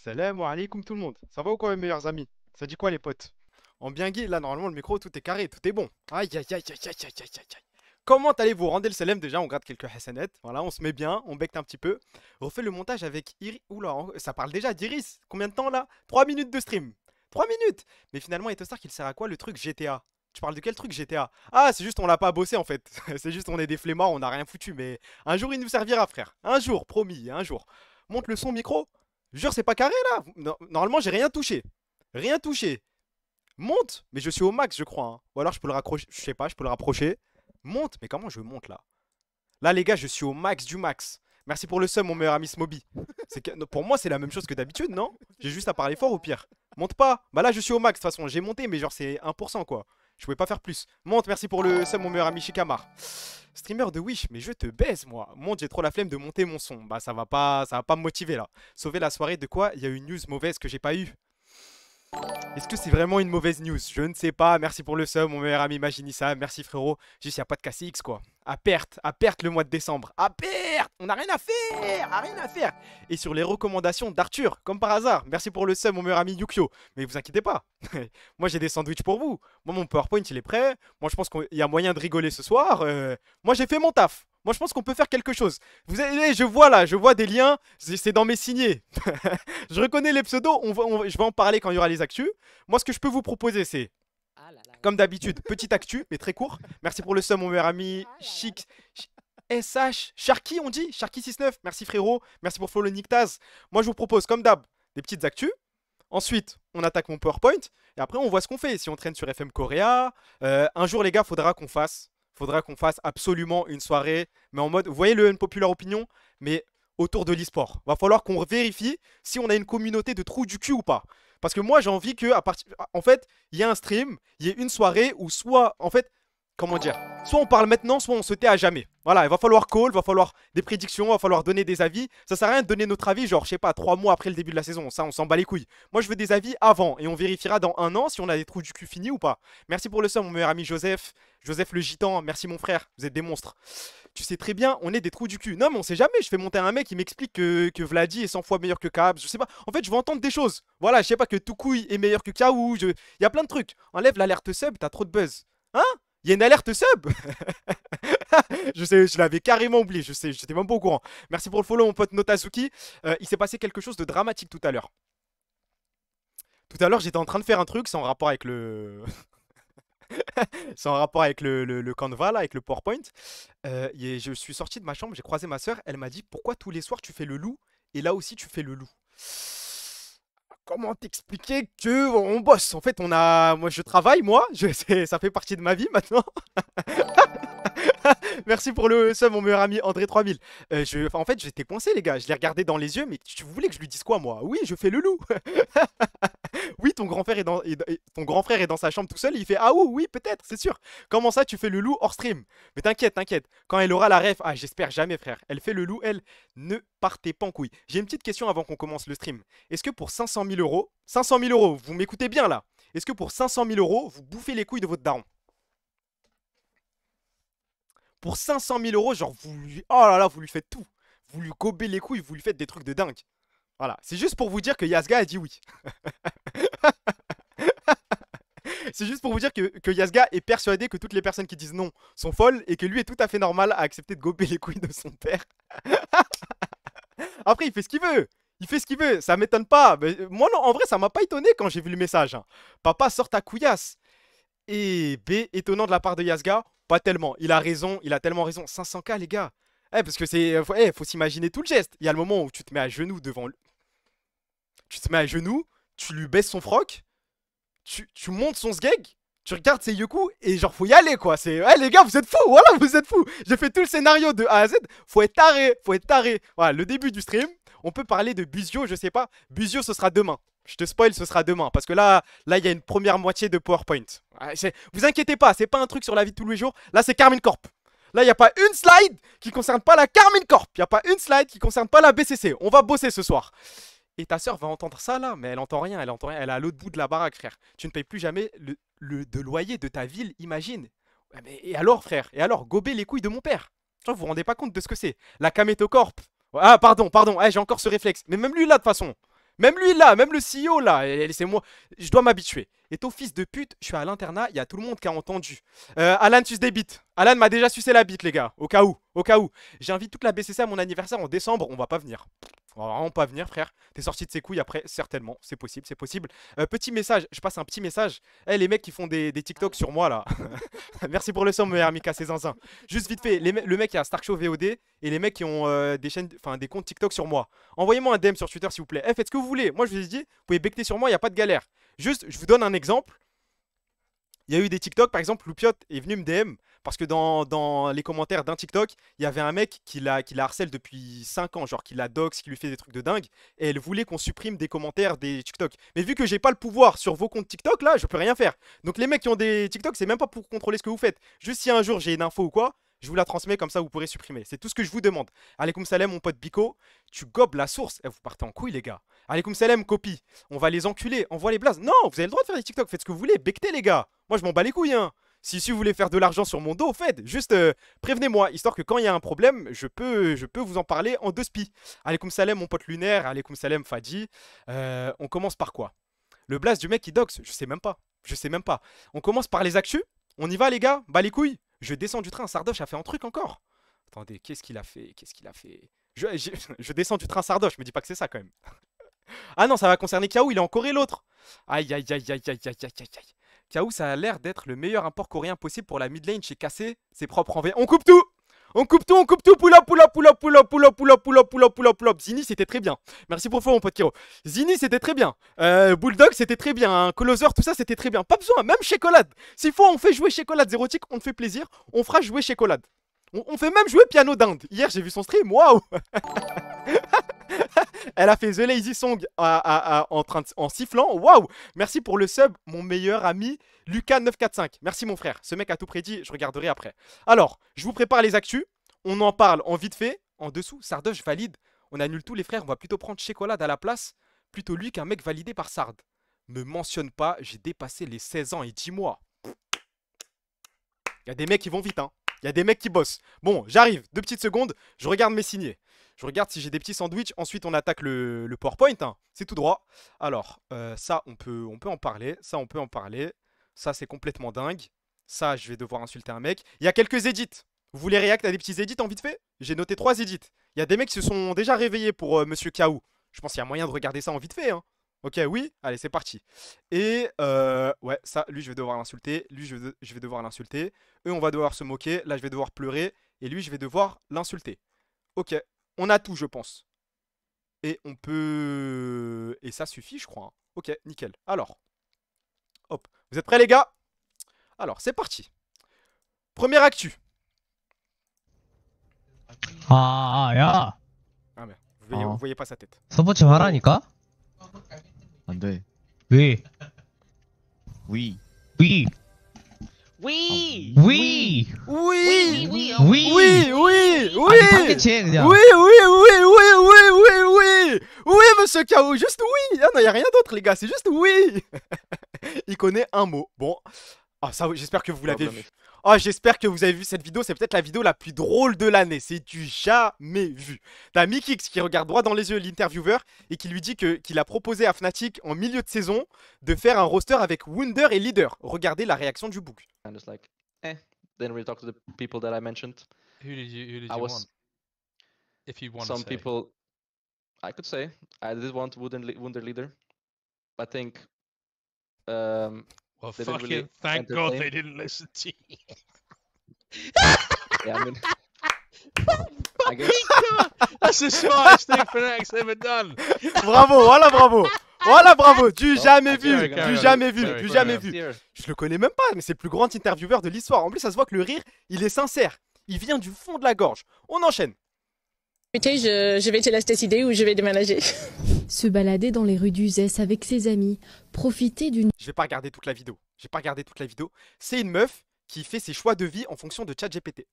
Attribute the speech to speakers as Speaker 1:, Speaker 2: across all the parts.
Speaker 1: Salam alaikum tout le monde. Ça va ou quoi mes meilleurs amis? Ça dit quoi les potes? En bien gay, là normalement le micro tout est carré, tout est bon. Aïe aïe aïe aïe aïe aïe aïe aïe aïe. Comment allez-vous? Rendez le salam déjà, on gratte quelques hassanettes. Voilà, on se met bien, on becte un petit peu. On refait le montage avec Iris. Oula, ça parle déjà d'Iris. Combien de temps là? 3 minutes de stream. 3 minutes. Mais finalement, Etostar, qu'il sert à quoi le truc GTA? Tu parles de quel truc GTA? Ah, c'est juste on l'a pas bossé en fait. C'est juste on est des flemmards, on n'a rien foutu. Mais un jour il nous servira, frère. Un jour, promis, un jour. Monte le son micro. Jure, c'est pas carré là. Normalement, j'ai rien touché. Rien touché. Monte. Mais je suis au max, je crois, hein. Ou alors je peux le raccrocher. Je sais pas, je peux le rapprocher. Monte. Mais comment je monte là? Là, les gars, je suis au max du max. Merci pour le sum, mon meilleur ami Smoby. Pour moi, c'est la même chose que d'habitude, non? J'ai juste à parler fort au pire. Monte pas. Bah là, je suis au max. De toute façon, j'ai monté, mais genre, c'est 1% quoi. Je pouvais pas faire plus. Monte, merci pour le sum, mon meilleur ami Shikamar. Streamer de Wish, mais je te baise, moi. Monte, j'ai trop la flemme de monter mon son. Bah, ça va pas me motiver là. Sauver la soirée de quoi? Il y a une news mauvaise que j'ai pas eue. Est-ce que c'est vraiment une mauvaise news? Je ne sais pas. Merci pour le sub, mon meilleur ami Maginissa. Merci frérot. Juste, il n'y a pas de KCX quoi. À perte le mois de décembre. À perte. On n'a rien à faire. Rien à faire. Et sur les recommandations d'Arthur, comme par hasard. Merci pour le sub, mon meilleur ami Yukio. Mais vous inquiétez pas. Moi, j'ai des sandwichs pour vous. Moi, mon PowerPoint, il est prêt. Moi, je pense qu'il y a moyen de rigoler ce soir. Moi, j'ai fait mon taf. Moi, je pense qu'on peut faire quelque chose. Vous avez, je vois là, je vois des liens. C'est dans mes signés. Je reconnais les pseudos. Je vais en parler quand il y aura les actus. Moi, ce que je peux vous proposer, c'est, comme d'habitude, petite actu, mais très court. Merci pour le sum, mon meilleur ami. Chic. SH. Sharky, on dit Sharky69. Merci frérot. Merci pour follow Nictaz. Moi, je vous propose, comme d'hab, des petites actus. Ensuite, on attaque mon PowerPoint. Et après, on voit ce qu'on fait. Si on traîne sur FM Korea. Un jour, les gars, faudra qu'on fasse absolument une soirée, mais en mode, vous voyez le Unpopular Opinion, mais autour de l'e-sport. Va falloir qu'on vérifie si on a une communauté de trous du cul ou pas. Parce que moi, j'ai envie que, en fait, il y a un stream, il y ait une soirée où soit, en fait, comment dire, soit on parle maintenant, soit on se tait à jamais. Voilà, il va falloir call, il va falloir des prédictions, il va falloir donner des avis. Ça sert à rien de donner notre avis, genre, je sais pas, 3 mois après le début de la saison. Ça, on s'en bat les couilles. Moi, je veux des avis avant et on vérifiera dans un an si on a des trous du cul finis ou pas. Merci pour le sum, mon meilleur ami Joseph. Joseph le gitan, merci mon frère, vous êtes des monstres. Tu sais très bien, on est des trous du cul. Non, mais on sait jamais. Je fais monter un mec qui m'explique que Vladi est 100 fois meilleur que Kabs. Je sais pas. En fait, je veux entendre des choses. Voilà, je sais pas que Toucouille est meilleur que Kaou. Il y a plein de trucs. Enlève l'alerte sub, t'as trop de buzz. Hein? Il y a une alerte sub. Je sais, je l'avais carrément oublié. Je sais, j'étais même pas au courant. Merci pour le follow, mon pote Notazuki. Il s'est passé quelque chose de dramatique tout à l'heure. Tout à l'heure, j'étais en train de faire un truc, c'est en rapport avec le. C'est en rapport avec le Canva, là, avec le PowerPoint. Je suis sorti de ma chambre, j'ai croisé ma soeur. Elle m'a dit, pourquoi tous les soirs tu fais le loup et là aussi tu fais le loup? Comment t'expliquer que on bosse? En fait, moi je travaille, moi. Ça fait partie de ma vie maintenant. Merci pour le sub, mon meilleur ami André 3000. En fait, j'étais coincé, les gars. Je l'ai regardé dans les yeux, mais tu voulais que je lui dise quoi, moi? Oui, je fais le loup. Oui, ton grand frère ton grand frère est dans sa chambre tout seul. Il fait ah ouh, oui, peut-être, c'est sûr. Comment ça, tu fais le loup hors stream? Mais t'inquiète, t'inquiète. Quand elle aura la ref, ah, j'espère jamais, frère. Elle fait le loup, elle. Ne partez pas en couille. J'ai une petite question avant qu'on commence le stream. Est-ce que pour 500 000 euros, 500 000 euros, vous m'écoutez bien là? Est-ce que pour 500 000 euros, vous bouffez les couilles de votre daron? Pour 500 000 euros, genre, oh là là, vous lui faites tout. Vous lui gobez les couilles, vous lui faites des trucs de dingue. Voilà, c'est juste pour vous dire que Yasga a dit oui. C'est juste pour vous dire que Yasga est persuadé que toutes les personnes qui disent non sont folles et que lui est tout à fait normal à accepter de gober les couilles de son père. Après, il fait ce qu'il veut. Il fait ce qu'il veut, ça m'étonne pas. Mais, moi, non, en vrai, ça m'a pas étonné quand j'ai vu le message, hein. Papa sort ta couillasse. Et B, étonnant de la part de Yasga, pas tellement. Il a raison, il a tellement raison. 500K, les gars. Parce que faut s'imaginer tout le geste. Il y a le moment où tu te mets à genoux devant lui. Tu te mets à genoux, tu lui baisses son froc, tu montes son sgeg, tu regardes ses yoku et genre faut y aller quoi. C'est ouais les gars, vous êtes fous, voilà, vous êtes fous. J'ai fait tout le scénario de A à Z. Faut être taré, faut être taré. Voilà, le début du stream. On peut parler de Buzio, je sais pas. Buzio, ce sera demain. Je te spoil, ce sera demain. Parce que là, il y a une première moitié de PowerPoint. Vous inquiétez pas, c'est pas un truc sur la vie de tous les jours. Là, c'est Carmine Corp. Là, il n'y a pas une slide qui concerne pas la Carmine Corp. Il n'y a pas une slide qui concerne pas la BCC. On va bosser ce soir. Et ta sœur va entendre ça là, mais elle entend rien, elle entend rien. Elle est à l'autre bout de la baraque, frère. Tu ne payes plus jamais de loyer de ta ville, imagine. Ouais, mais, et alors, frère? Et alors, gober les couilles de mon père? Tu vois, vous vous rendez pas compte de ce que c'est? La Kamétocorp. Ah, pardon, pardon, j'ai encore ce réflexe. Mais même lui là, de toute façon. Même lui là, même le CEO là, c'est moi. Je dois m'habituer. Et ton fils de pute, je suis à l'internat, il y a tout le monde qui a entendu. Alan suce des bites. Alan m'a déjà sucé la bite, les gars. Au cas où, au cas où. J'invite toute la BCC à mon anniversaire en décembre, on va pas venir. On va vraiment pas venir, frère. T'es sorti de ses couilles après, certainement. C'est possible, c'est possible. Petit message, je passe un petit message. Eh, les mecs qui font des TikTok sur moi là. Merci pour le son, mon Mika, c'est zinzin. Juste vite fait, le mec qui a Stark Show VOD et les mecs qui ont des chaînes, enfin des comptes TikTok sur moi. Envoyez-moi un DM sur Twitter s'il vous plaît. Eh, faites ce que vous voulez. Moi je vous ai dit, vous pouvez becter sur moi, il n'y a pas de galère. Juste, je vous donne un exemple. Il y a eu des TikTok, par exemple, Loupiot est venu me DM parce que dans les commentaires d'un TikTok, il y avait un mec qui la harcèle depuis 5 ans, genre qui la dox, qui lui fait des trucs de dingue, et elle voulait qu'on supprime des commentaires des TikTok. Mais vu que j'ai pas le pouvoir sur vos comptes TikTok, là, je peux rien faire. Donc les mecs qui ont des TikTok, c'est même pas pour contrôler ce que vous faites. Juste si un jour j'ai une info ou quoi, je vous la transmets comme ça, vous pourrez supprimer. C'est tout ce que je vous demande. Alaykoum salam, mon pote Biko, tu gobes la source. Eh, vous partez en couille, les gars. Alaykoum salam, copie. On va les enculer, envoie les blazes. Non, vous avez le droit de faire des TikTok, faites ce que vous voulez, bectez, les gars. Moi, je m'en bats les couilles, hein. Si vous voulez faire de l'argent sur mon dos, faites. Juste prévenez-moi, histoire que quand il y a un problème, je peux vous en parler en 2 spies. Alaykoum salam, mon pote lunaire. Alaykoum salam, Fadji. On commence par quoi? Le blast du mec qui dox, je sais même pas. Je sais même pas. On commence par les actus. On y va, les gars? Bah les couilles. Je descends du train. Sardoche a fait un truc encore. Attendez, qu'est-ce qu'il a fait? Qu'est-ce qu'il a fait? Je descends du train Sardoche. Me dis pas que c'est ça quand même. Ah non, ça va concerner Kiaou. Il est en Corée l'autre. Aïe aïe aïe aïe aïe aïe aïe aïe aïe. Kiaou, ça a l'air d'être le meilleur import coréen possible pour la mid lane chez KC. C'est propre en V. On coupe tout! On coupe tout, on coupe tout. Pull up, pull up, pull up, pull up, pull up, pull up, pull up, pull up, pull up, pull up. Zini, c'était très bien. Merci pour le faux, mon pote Kiro. Zini, c'était très bien. Bulldog, c'était très bien. Hein. Closer, tout ça, c'était très bien. Pas besoin, même Chocolade. S'il faut, on fait jouer Chocolade Zérotique, on te fait plaisir. On fera jouer Chocolade. On fait même jouer Piano d'Inde. Hier, j'ai vu son stream. Waouh! Elle a fait The Lazy Song en sifflant. Waouh! Merci pour le sub, mon meilleur ami Lucas945. Merci mon frère. Ce mec a tout prédit, je regarderai après. Alors, je vous prépare les actus. On en parle en vite fait. En dessous, Sardoche valide. On annule tous les frères. On va plutôt prendre Chocolade à la place. Plutôt lui qu'un mec validé par Sard. Me mentionne pas, j'ai dépassé les 16 ans et 10 mois. Il y a des mecs qui vont vite, hein. Il y a des mecs qui bossent. Bon, j'arrive. 2 petites secondes. Je regarde mes signés. Je regarde si j'ai des petits sandwichs. Ensuite, on attaque le PowerPoint. Hein. C'est tout droit. Alors, ça, on peut en parler. Ça, on peut en parler. Ça, c'est complètement dingue. Ça, je vais devoir insulter un mec. Il y a quelques edits. Vous voulez react à des petits edits en vite fait? J'ai noté 3 edits. Il y a des mecs qui se sont déjà réveillés pour Monsieur Kaou. Je pense qu'il y a moyen de regarder ça en vite fait. Hein. Ok, oui? Allez, c'est parti. Et ouais, ça, lui, je vais devoir l'insulter. Lui, je vais devoir l'insulter. Eux, on va devoir se moquer. Là, je vais devoir pleurer. Et lui, je vais devoir l'insulter. Ok, on a tout, je pense. Et on peut... Et ça suffit, je crois. Hein. Ok, nickel. Alors, hop. Vous êtes prêts, les gars? Alors, c'est parti. Première actu.
Speaker 2: 야.
Speaker 1: Ah mais vous voyez pas sa tête.
Speaker 2: 서포츠 하라니까?
Speaker 3: 안 돼.
Speaker 2: 왜?
Speaker 3: 위.
Speaker 2: 위.
Speaker 4: Oui!
Speaker 2: 위.
Speaker 1: Oui
Speaker 4: Oui!
Speaker 2: 위.
Speaker 1: Oui, oui, oui
Speaker 2: 아니 당겨치 해 그냥.
Speaker 1: Oui, oui, oui, oui, oui, oui, oui oui, monsieur K.O, juste oui. Ah non, y a rien d'autre, les gars, c'est juste oui. Il connaît un mot. Bon. Ah, ça, j'espère que vous l'avez vu. Ah, j'espère que vous avez vu cette vidéo. C'est peut-être la vidéo la plus drôle de l'année. C'est du jamais vu. T'as Mikix qui regarde droit dans les yeux l'intervieweur et qui lui dit qu'il a proposé à Fnatic en milieu de saison de faire un roster avec Wunder et Leader. Regardez la réaction du book.
Speaker 4: I'm just like, didn't really talk to the people that I mentioned.
Speaker 5: Who did you
Speaker 4: I was
Speaker 5: want? If you want
Speaker 4: some
Speaker 5: to say.
Speaker 4: people. I could say I did want Wunder leader. I think.
Speaker 5: Well,
Speaker 4: they didn't
Speaker 5: fucking
Speaker 4: really
Speaker 5: thank God
Speaker 4: entertain.
Speaker 5: they didn't listen to you.
Speaker 4: Yeah, I mean. I guess.
Speaker 5: That's the smartest thing Fnatic's ever done.
Speaker 1: Bravo, voilà, bravo. Voilà, bravo. Du jamais vu.
Speaker 4: carry
Speaker 1: Du
Speaker 4: on,
Speaker 1: jamais vu.
Speaker 5: carry
Speaker 1: Du
Speaker 5: on.
Speaker 1: jamais vu.
Speaker 4: Here.
Speaker 1: Je le connais même pas, mais c'est le plus grand intervieweur de l'histoire. En plus, ça se voit que le rire, il est sincère. Il vient du fond de la gorge. On enchaîne.
Speaker 6: Je vais te laisser idée où je vais déménager.
Speaker 7: Se balader dans les rues d'Uzès avec ses amis, profiter d'une...
Speaker 1: Je vais pas regarder toute la vidéo. J'ai pas regardé toute la vidéo. C'est une meuf qui fait ses choix de vie en fonction de ChatGPT.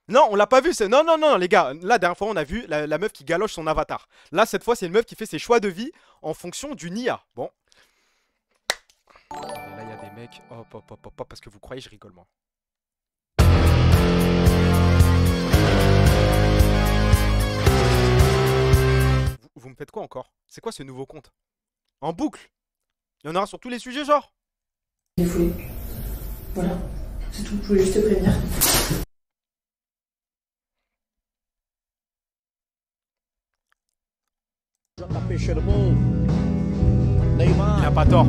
Speaker 1: Non, on l'a pas vu. Non, non, non, les gars. La dernière fois, on a vu la meuf qui galoche son avatar. Là, cette fois, c'est une meuf qui fait ses choix de vie en fonction d'une IA. Bon. Et là, il y a des mecs. Hop, hop, hop, hop, hop, parce que vous croyez, je rigole, moi. Vous me faites quoi encore? C'est quoi ce nouveau compte? En boucle? Il y en aura sur tous les sujets, genre?
Speaker 6: Défoulé. Voilà, c'est tout, je voulais juste te prévenir.
Speaker 1: Il a pas tort.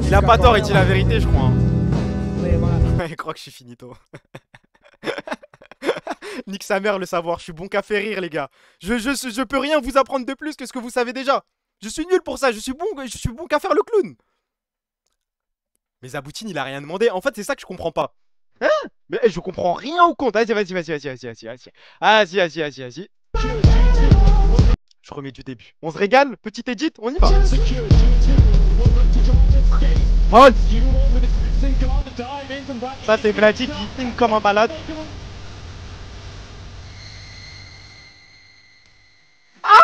Speaker 1: Il a pas tort, il dit la vérité, je crois. Hein. Il croit que je suis finito. Nique sa mère le savoir, je suis bon qu'à faire rire, les gars. Je peux rien vous apprendre de plus que ce que vous savez déjà. Je suis nul pour ça, je suis bon qu'à faire le clown. Mais Zaboutine, il a rien demandé. En fait, c'est ça que je comprends pas. Hein? Mais je comprends rien au compte. Vas-y, vas-y, vas-y, vas-y, vas-y, vas-y. Vas-y, vas-y, vas-y. Je remets du début. On se régale, petit edit, on y va. Oh, ça c'est Vladi qui sing comme un malade. Ah,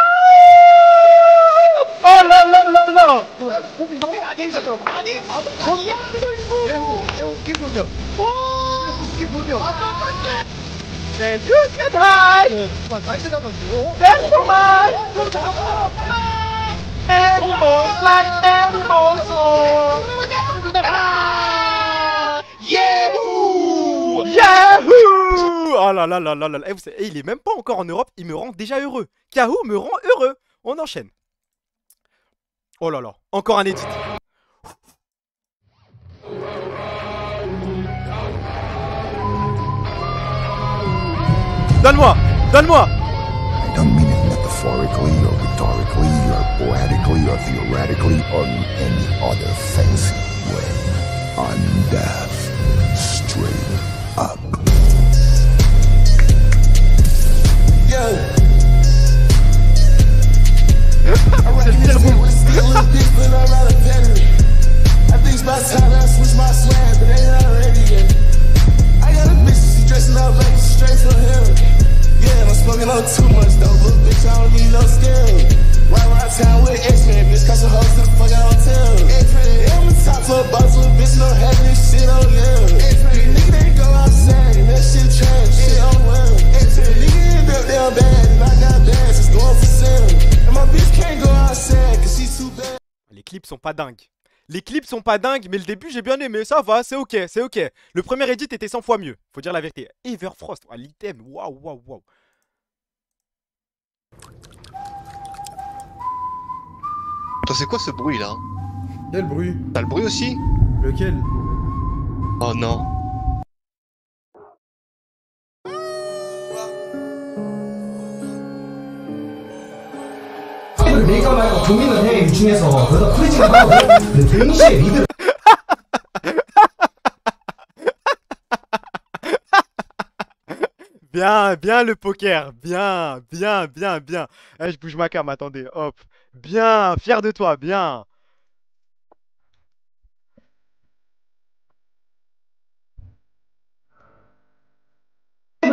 Speaker 1: oh là là là là. C'est tout que taille. C'est dommage. Yahoo! Yahoo! Oh là là là là là. Eh, il est même pas encore en Europe, il me rend déjà heureux. Yahoo me rend heureux. On enchaîne. Oh là là, encore un edit. Donne-moi! Donne-moi!
Speaker 8: I don't mean it metaphorically or rhetorically or poetically or theoretically or in any other fancy way. I'm deaf, straight up. Yo! I reckon with still a bit, but I'd rather better it. I think it's about time I switch my swag, but they ain't already yet. I got a bitch, she dressing up like straight from hell. Yeah, I'm smoking on too much though, but bitch, I don't need no skill. Right around town with X-Men, bitch, cause the hoes to the fuck out hotel. Yeah, I'm a top for a boss, little bitch, no having this shit on them. These niggas ain't go outside, and that shit trash, shit on well. Nigga end up down bad, and I got bags, it's going for sale. And my bitch can't go outside, cause she's too bad.
Speaker 1: Les clips sont pas dingues. Les clips sont pas dingues, mais le début j'ai bien aimé, ça va, c'est ok, c'est ok. Le premier edit était 100 fois mieux, faut dire la vérité. Everfrost, oh, l'item, waouh, waouh, waouh.
Speaker 3: Attends, c'est quoi ce bruit là?
Speaker 9: Quel bruit?
Speaker 3: T'as le bruit aussi?
Speaker 9: Lequel?
Speaker 3: Oh non.
Speaker 10: 내가 말고 국민을 해 중에서 그래서 프리징을 하고 동시에 리드
Speaker 1: Bien Bien, bien le poker. Bien, bien, bien, bien. Eh, je bouge ma cam, attendez. Hop. Bien, fier de toi, bien.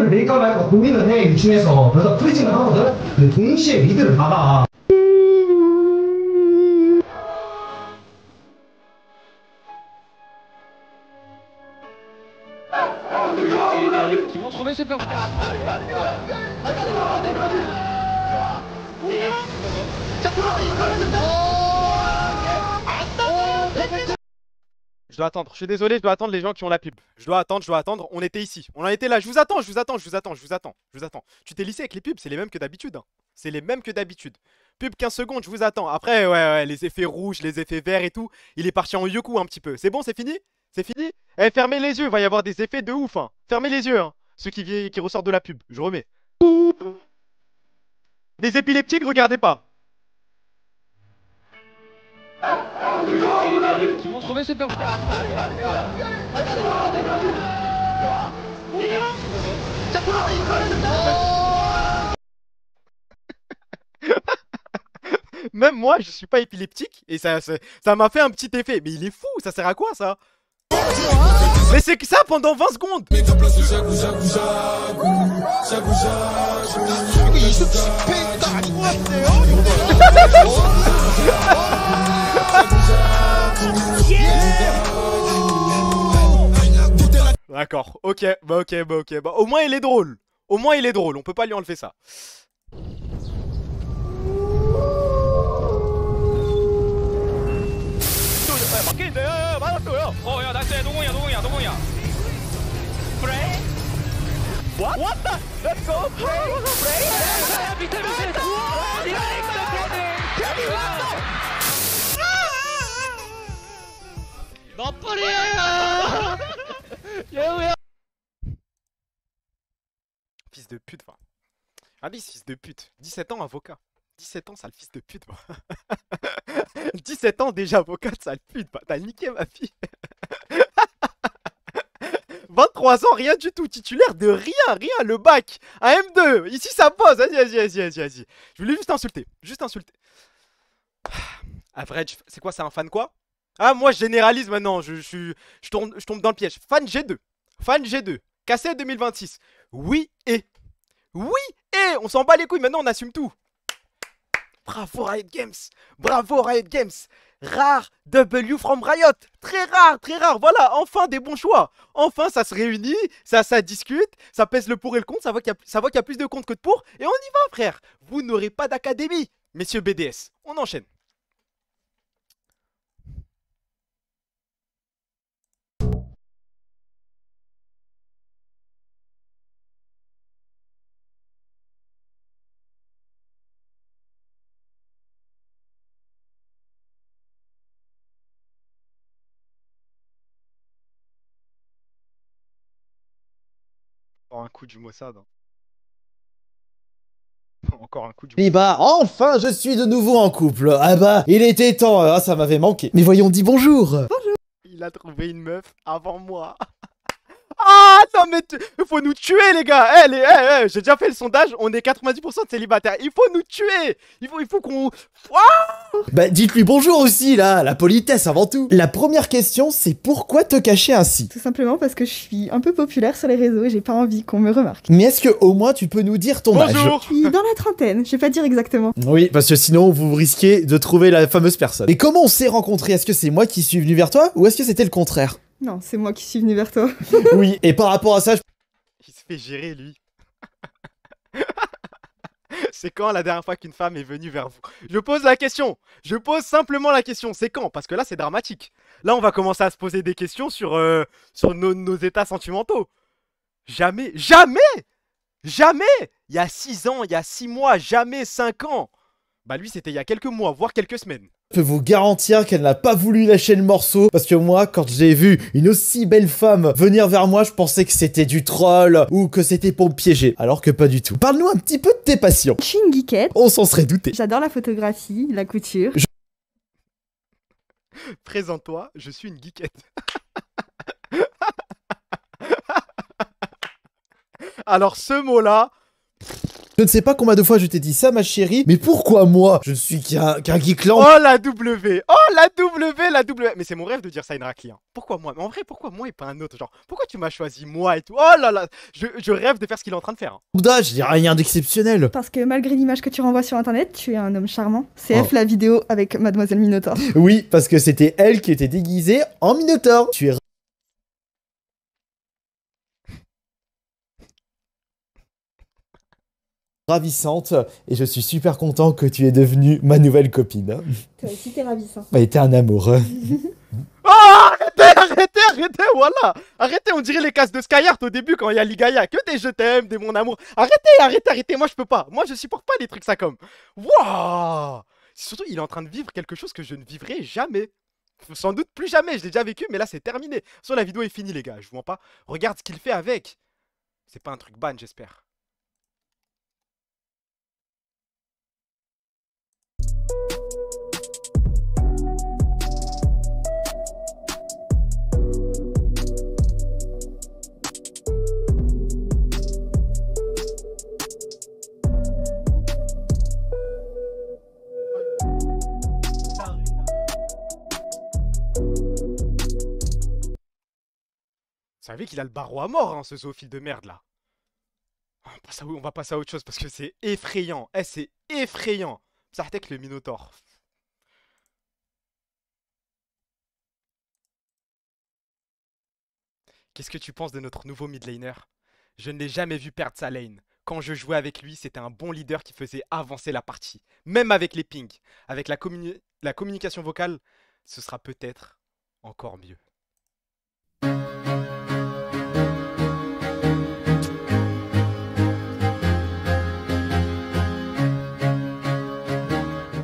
Speaker 10: 메이커 말고 국민은행 중에서 벌써 프리징을 하거든? 그 동시에 미드를 받아.
Speaker 4: Ils vont trouver ses peurs.
Speaker 1: Je dois attendre. Je suis désolé, je dois attendre les gens qui ont la pub. Je dois attendre. On était ici. On en était là. Je vous attends. Tu t'es lissé avec les pubs, c'est les mêmes que d'habitude. Hein. C'est les mêmes que d'habitude. Pub 15 secondes, je vous attends. Après, ouais, les effets rouges, les effets verts et tout. Il est parti en yoku un petit peu. C'est bon, c'est fini? C'est fini? Eh, fermez les yeux, il va y avoir des effets de ouf. Hein. Fermez les yeux, hein. Ceux qui ressortent de la pub. Je remets. Des épileptiques, regardez pas.
Speaker 4: Ils vont trouver ses peurs.
Speaker 1: Même moi, je suis pas épileptique et ça m'a fait un petit effet. Mais il est fou, ça sert à quoi ça? Mais c'est que ça pendant 20 secondes. D'accord, ok, bah au moins il est drôle. Au moins il est drôle, on peut pas lui enlever ça. Fils de pute, va. Alice, fils de pute. 17 ans, avocat. 17 ans, sale fils de pute, va. 17 ans déjà avocat, sale pute, va. T'as niqué ma fille. 23 ans, rien du tout. Titulaire de rien, le bac. Un M2. Ici, ça pose. Vas-y. Je voulais juste insulter. Average, c'est quoi, c'est un fan quoi? Ah, moi, je généralise maintenant. Je tombe dans le piège. Fan G2. Cassé 2026. Oui et. On s'en bat les couilles. Maintenant, on assume tout. Bravo Riot Games. Rare W from Riot. Très rare. Voilà, enfin des bons choix. Enfin, ça se réunit, ça discute, ça pèse le pour et le contre, ça voit qu'il y a plus de contre que de pour. Et on y va, frère. Vous n'aurez pas d'académie, messieurs BDS. On enchaîne. Encore un coup du Mossad. Encore un coup du
Speaker 11: Eh bah, enfin, je suis de nouveau en couple. Ah bah, il était temps, ah, ça m'avait manqué. Mais voyons, dis bonjour.
Speaker 1: Il a trouvé une meuf avant moi. Ah non mais faut nous tuer les gars. J'ai déjà fait le sondage, on est 90% de célibataires. Il faut nous tuer. Il faut qu'on...
Speaker 11: Bah dites-lui bonjour aussi là, la politesse avant tout. La première question c'est pourquoi te cacher ainsi?
Speaker 12: Tout simplement parce que je suis un peu populaire sur les réseaux et j'ai pas envie qu'on me remarque.
Speaker 11: Mais est-ce que au moins tu peux nous dire ton âge?
Speaker 12: Je suis dans la trentaine, je vais pas dire exactement.
Speaker 11: Oui, parce que sinon vous risquez de trouver la fameuse personne. Et comment on s'est rencontrés? Est-ce que c'est moi qui suis venu vers toi ou est-ce que c'était le contraire?
Speaker 12: Non, c'est moi qui suis venu vers toi.
Speaker 11: Oui, et par rapport à ça...
Speaker 1: Il se fait gérer, lui. C'est quand la dernière fois qu'une femme est venue vers vous? Je pose simplement la question. C'est quand? Parce que là, c'est dramatique. Là, on va commencer à se poser des questions sur nos états sentimentaux. Jamais. Il y a 6 ans, il y a 6 mois, jamais 5 ans. Bah lui, c'était il y a quelques mois, voire quelques semaines.
Speaker 11: Je peux vous garantir qu'elle n'a pas voulu lâcher le morceau, parce que moi, quand j'ai vu une aussi belle femme venir vers moi, je pensais que c'était du troll, ou que c'était pour me piéger, alors que pas du tout. Parle-nous un petit peu de tes passions.
Speaker 12: Je suis une geekette.
Speaker 11: On s'en serait douté.
Speaker 12: J'adore la photographie, la couture.
Speaker 1: Présente-toi, je suis une geekette. Alors ce mot-là...
Speaker 11: Je ne sais pas combien de fois je t'ai dit ça, ma chérie, mais pourquoi moi? Je ne suis qu'un geekland.
Speaker 1: Oh la W! Oh la W, la W! Mais c'est mon rêve de dire ça à une raclée. Hein. Pourquoi moi? Mais en vrai, pourquoi moi et pas un autre? Genre, pourquoi tu m'as choisi moi et tout? Oh là là! Je rêve de faire ce qu'il est en train de faire. Hein.
Speaker 11: Bouddha, je dis rien d'exceptionnel.
Speaker 12: Parce que malgré l'image que tu renvoies sur internet, tu es un homme charmant. CF la vidéo avec Mademoiselle Minotaur.
Speaker 11: Oui, parce que c'était elle qui était déguisée en Minotaur. Tu es ravissante et je suis super content que tu es devenue ma nouvelle copine.
Speaker 12: Toi aussi t'es ravissant.
Speaker 11: Bah, t'es un amour.
Speaker 1: Oh, arrêtez, voilà! Arrêtez, on dirait les cases de Skyheart au début quand il y a Ligaya. Que des je t'aime, des mon amour. Arrêtez, moi je peux pas. Moi je supporte pas les trucs ça comme. Waouh! Surtout, il est en train de vivre quelque chose que je ne vivrai jamais. Sans doute plus jamais, je l'ai déjà vécu, mais là c'est terminé. Sur la vidéo est finie les gars, je vous mens pas. Regarde ce qu'il fait avec. C'est pas un truc ban, j'espère. Vous savez qu'il a le barreau à mort, hein, ce zoophile de merde là. On va passer à autre chose parce que c'est effrayant. Eh, c'est effrayant. Ça arrête avec le Minotaur. Qu'est-ce que tu penses de notre nouveau mid laner? Je ne l'ai jamais vu perdre sa lane. Quand je jouais avec lui, c'était un bon leader qui faisait avancer la partie. Même avec les pings. Avec la communication vocale, ce sera peut-être encore mieux.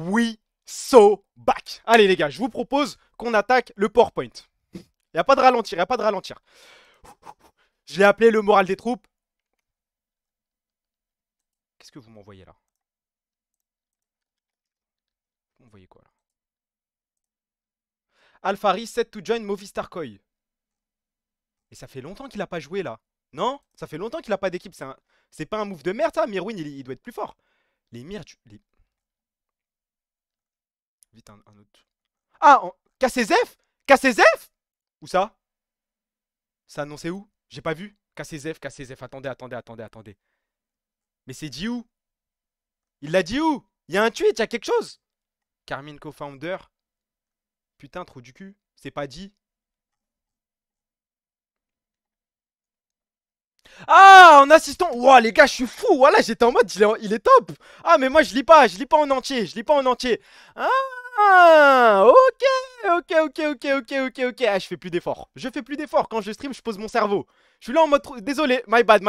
Speaker 1: We so back. Allez les gars, je vous propose qu'on attaque le PowerPoint. Y a pas de ralentir, Je l'ai appelé le moral des troupes. Qu'est-ce que vous m'envoyez là? Vous m'envoyez quoi là? Alphari set to join Movistar Koi. Et ça fait longtemps qu'il a pas joué là. Non? Ça fait longtemps qu'il a pas d'équipe. C'est pas un move de merde ça. Mirwin il doit être plus fort. Les Mir... Vite un autre. Ah, KCZF? KCZF? Où ça? Ça annoncé où? J'ai pas vu. KCZF. Attendez. Mais c'est dit où? Il l'a dit où? Il y a un tweet, il y a quelque chose? Carmine co-founder. Putain, trop du cul. C'est pas dit. Ah, en assistant. Ouah, les gars, je suis fou. Voilà, j'étais en mode, il est top. Ah, mais moi, je lis pas en entier. Ah, ok. Ah, je fais plus d'efforts. Quand je stream, je pose mon cerveau. Je suis là en mode, désolé, my bad.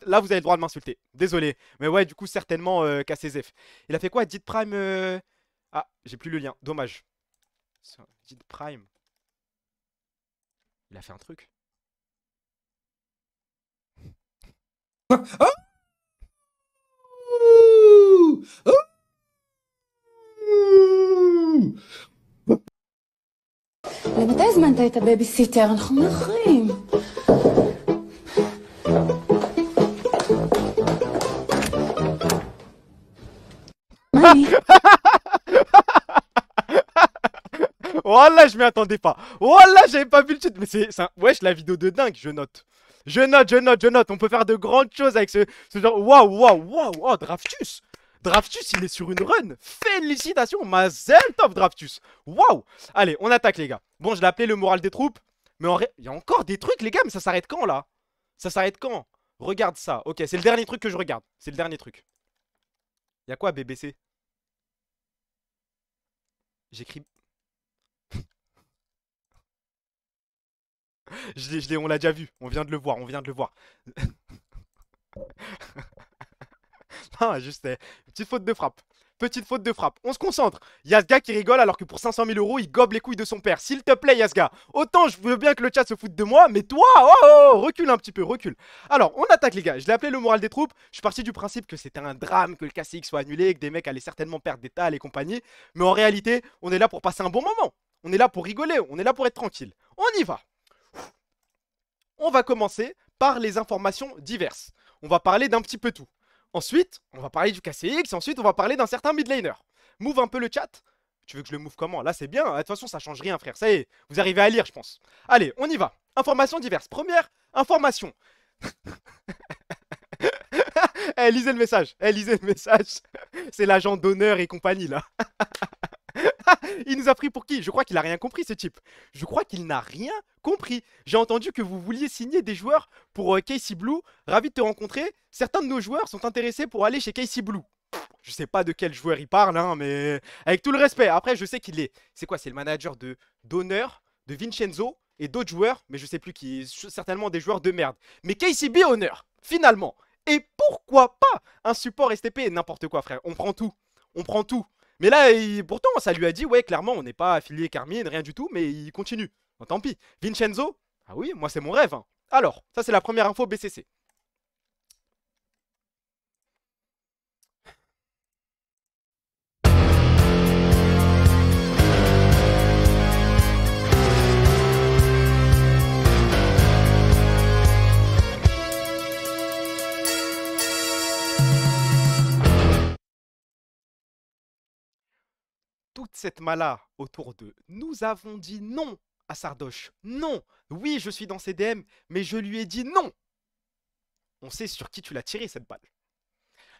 Speaker 1: Là, vous avez le droit de m'insulter. Désolé. Mais ouais, du coup, certainement, KCZF. Il a fait quoi, Did Prime Ah, j'ai plus le lien. Dommage. Did Prime. Il a fait un truc.
Speaker 6: למתי הזמנת את הבייביסיטר? אנחנו מאחרים. מה אני?
Speaker 1: Wallah, je m'y attendais pas. Wallah, j'avais pas vu le titre. Mais c'est wesh, la vidéo de dingue, je note. Je note. On peut faire de grandes choses avec ce genre. Waouh, Draftus. Draftus, il est sur une run. Félicitations, Mazel Tov, Draftus. Waouh. Allez, on attaque, les gars. Bon, je l'ai appelé le moral des troupes. Mais en vrai, il y a encore des trucs, les gars. Mais ça s'arrête quand, là? Ça s'arrête quand? Regarde ça. Ok, c'est le dernier truc que je regarde. C'est le dernier truc. Il y a quoi, BBC? J'écris... on l'a déjà vu. On vient de le voir. Ah, juste petite faute de frappe. On se concentre. Yasga qui rigole alors que pour 500 000 €, il gobe les couilles de son père. S'il te plaît, Yasga. Autant je veux bien que le chat se foute de moi, mais toi, recule un petit peu, recule. Alors, on attaque, les gars. Je l'ai appelé le moral des troupes. Je suis parti du principe que c'était un drame, que le KCX soit annulé, que des mecs allaient certainement perdre des tas et compagnie. Mais en réalité, on est là pour passer un bon moment. On est là pour rigoler. On est là pour être tranquille. On y va. On va commencer par les informations diverses. on va parler d'un petit peu tout. Ensuite, on va parler du KCX, ensuite on va parler d'un certain mid laner. Move un peu le chat. Tu veux que je le move comment? Là c'est bien, de toute façon ça change rien frère, ça y est, vous arrivez à lire je pense. Allez, on y va. Informations diverses. Première information. Eh, lisez le message. Lisez le message. C'est l'agent d'honneur et compagnie, là. Il nous a pris pour qui? Je crois qu'il a rien compris, ce type. Je crois qu'il n'a rien compris. J'ai entendu que vous vouliez signer des joueurs pour KC Blue. Ravi de te rencontrer. Certains de nos joueurs sont intéressés pour aller chez KC Blue. Je sais pas de quel joueur il parle, hein, mais avec tout le respect. Après, je sais qu'il est... C'est quoi? C'est le manager d'honneur, de Vincenzo et d'autres joueurs, mais je sais plus qui. Certainement des joueurs de merde. Mais KCB honneur, finalement. Et pourquoi pas un support STP? N'importe quoi, frère. On prend tout. On prend tout. Mais là, pourtant, ça lui a dit, ouais, clairement, on n'est pas affilié Carmine, rien du tout, mais il continue. Bon, tant pis. Vincenzo? Ah oui, moi, c'est mon rêve. Hein. Alors, ça, c'est la première info BCC. Toute cette mala autour de nous avons dit non à Sardoche. Non. Oui, je suis dans ses DM, mais je lui ai dit non. On sait sur qui tu l'as tiré cette balle.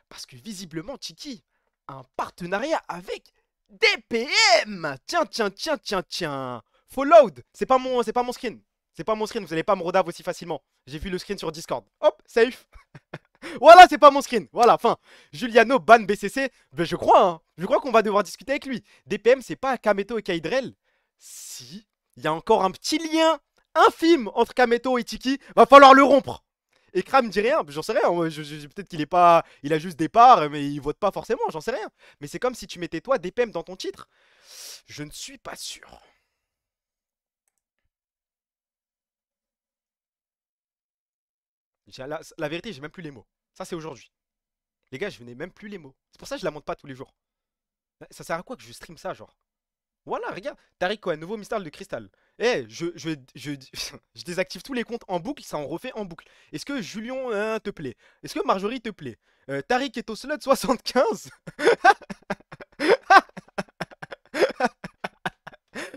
Speaker 1: Parce que visiblement, Tiki a un partenariat avec DPM. Tiens. Followed. C'est pas mon screen. C'est pas mon screen, vous allez pas me rodave aussi facilement. J'ai vu le screen sur Discord. Hop, safe. Voilà, c'est pas mon screen. Voilà, fin. Juliano ban BCC. Ben, je crois, hein. Je crois qu'on va devoir discuter avec lui. DPM, c'est pas Kameto et Kaidrel? Si. Il y a encore un petit lien infime entre Kameto et Tiki. Va falloir le rompre. Et Kram me dit rien. J'en sais rien. Peut-être qu'il est pas. Il a juste des parts, mais il vote pas forcément. J'en sais rien. Mais c'est comme si tu mettais toi DPM dans ton titre. Je ne suis pas sûr. La vérité, j'ai même plus les mots. Ça, c'est aujourd'hui. Les gars, je n'ai même plus les mots. C'est pour ça que je la monte pas tous les jours. Ça sert à quoi que je stream ça, genre? Voilà, regarde. Tariq Cohen, nouveau Mistral de Cristal. Eh, je désactive tous les comptes en boucle, ça en refait en boucle. Est-ce que Julien te plaît? Est-ce que Marjorie te plaît? Tariq est au slot 75.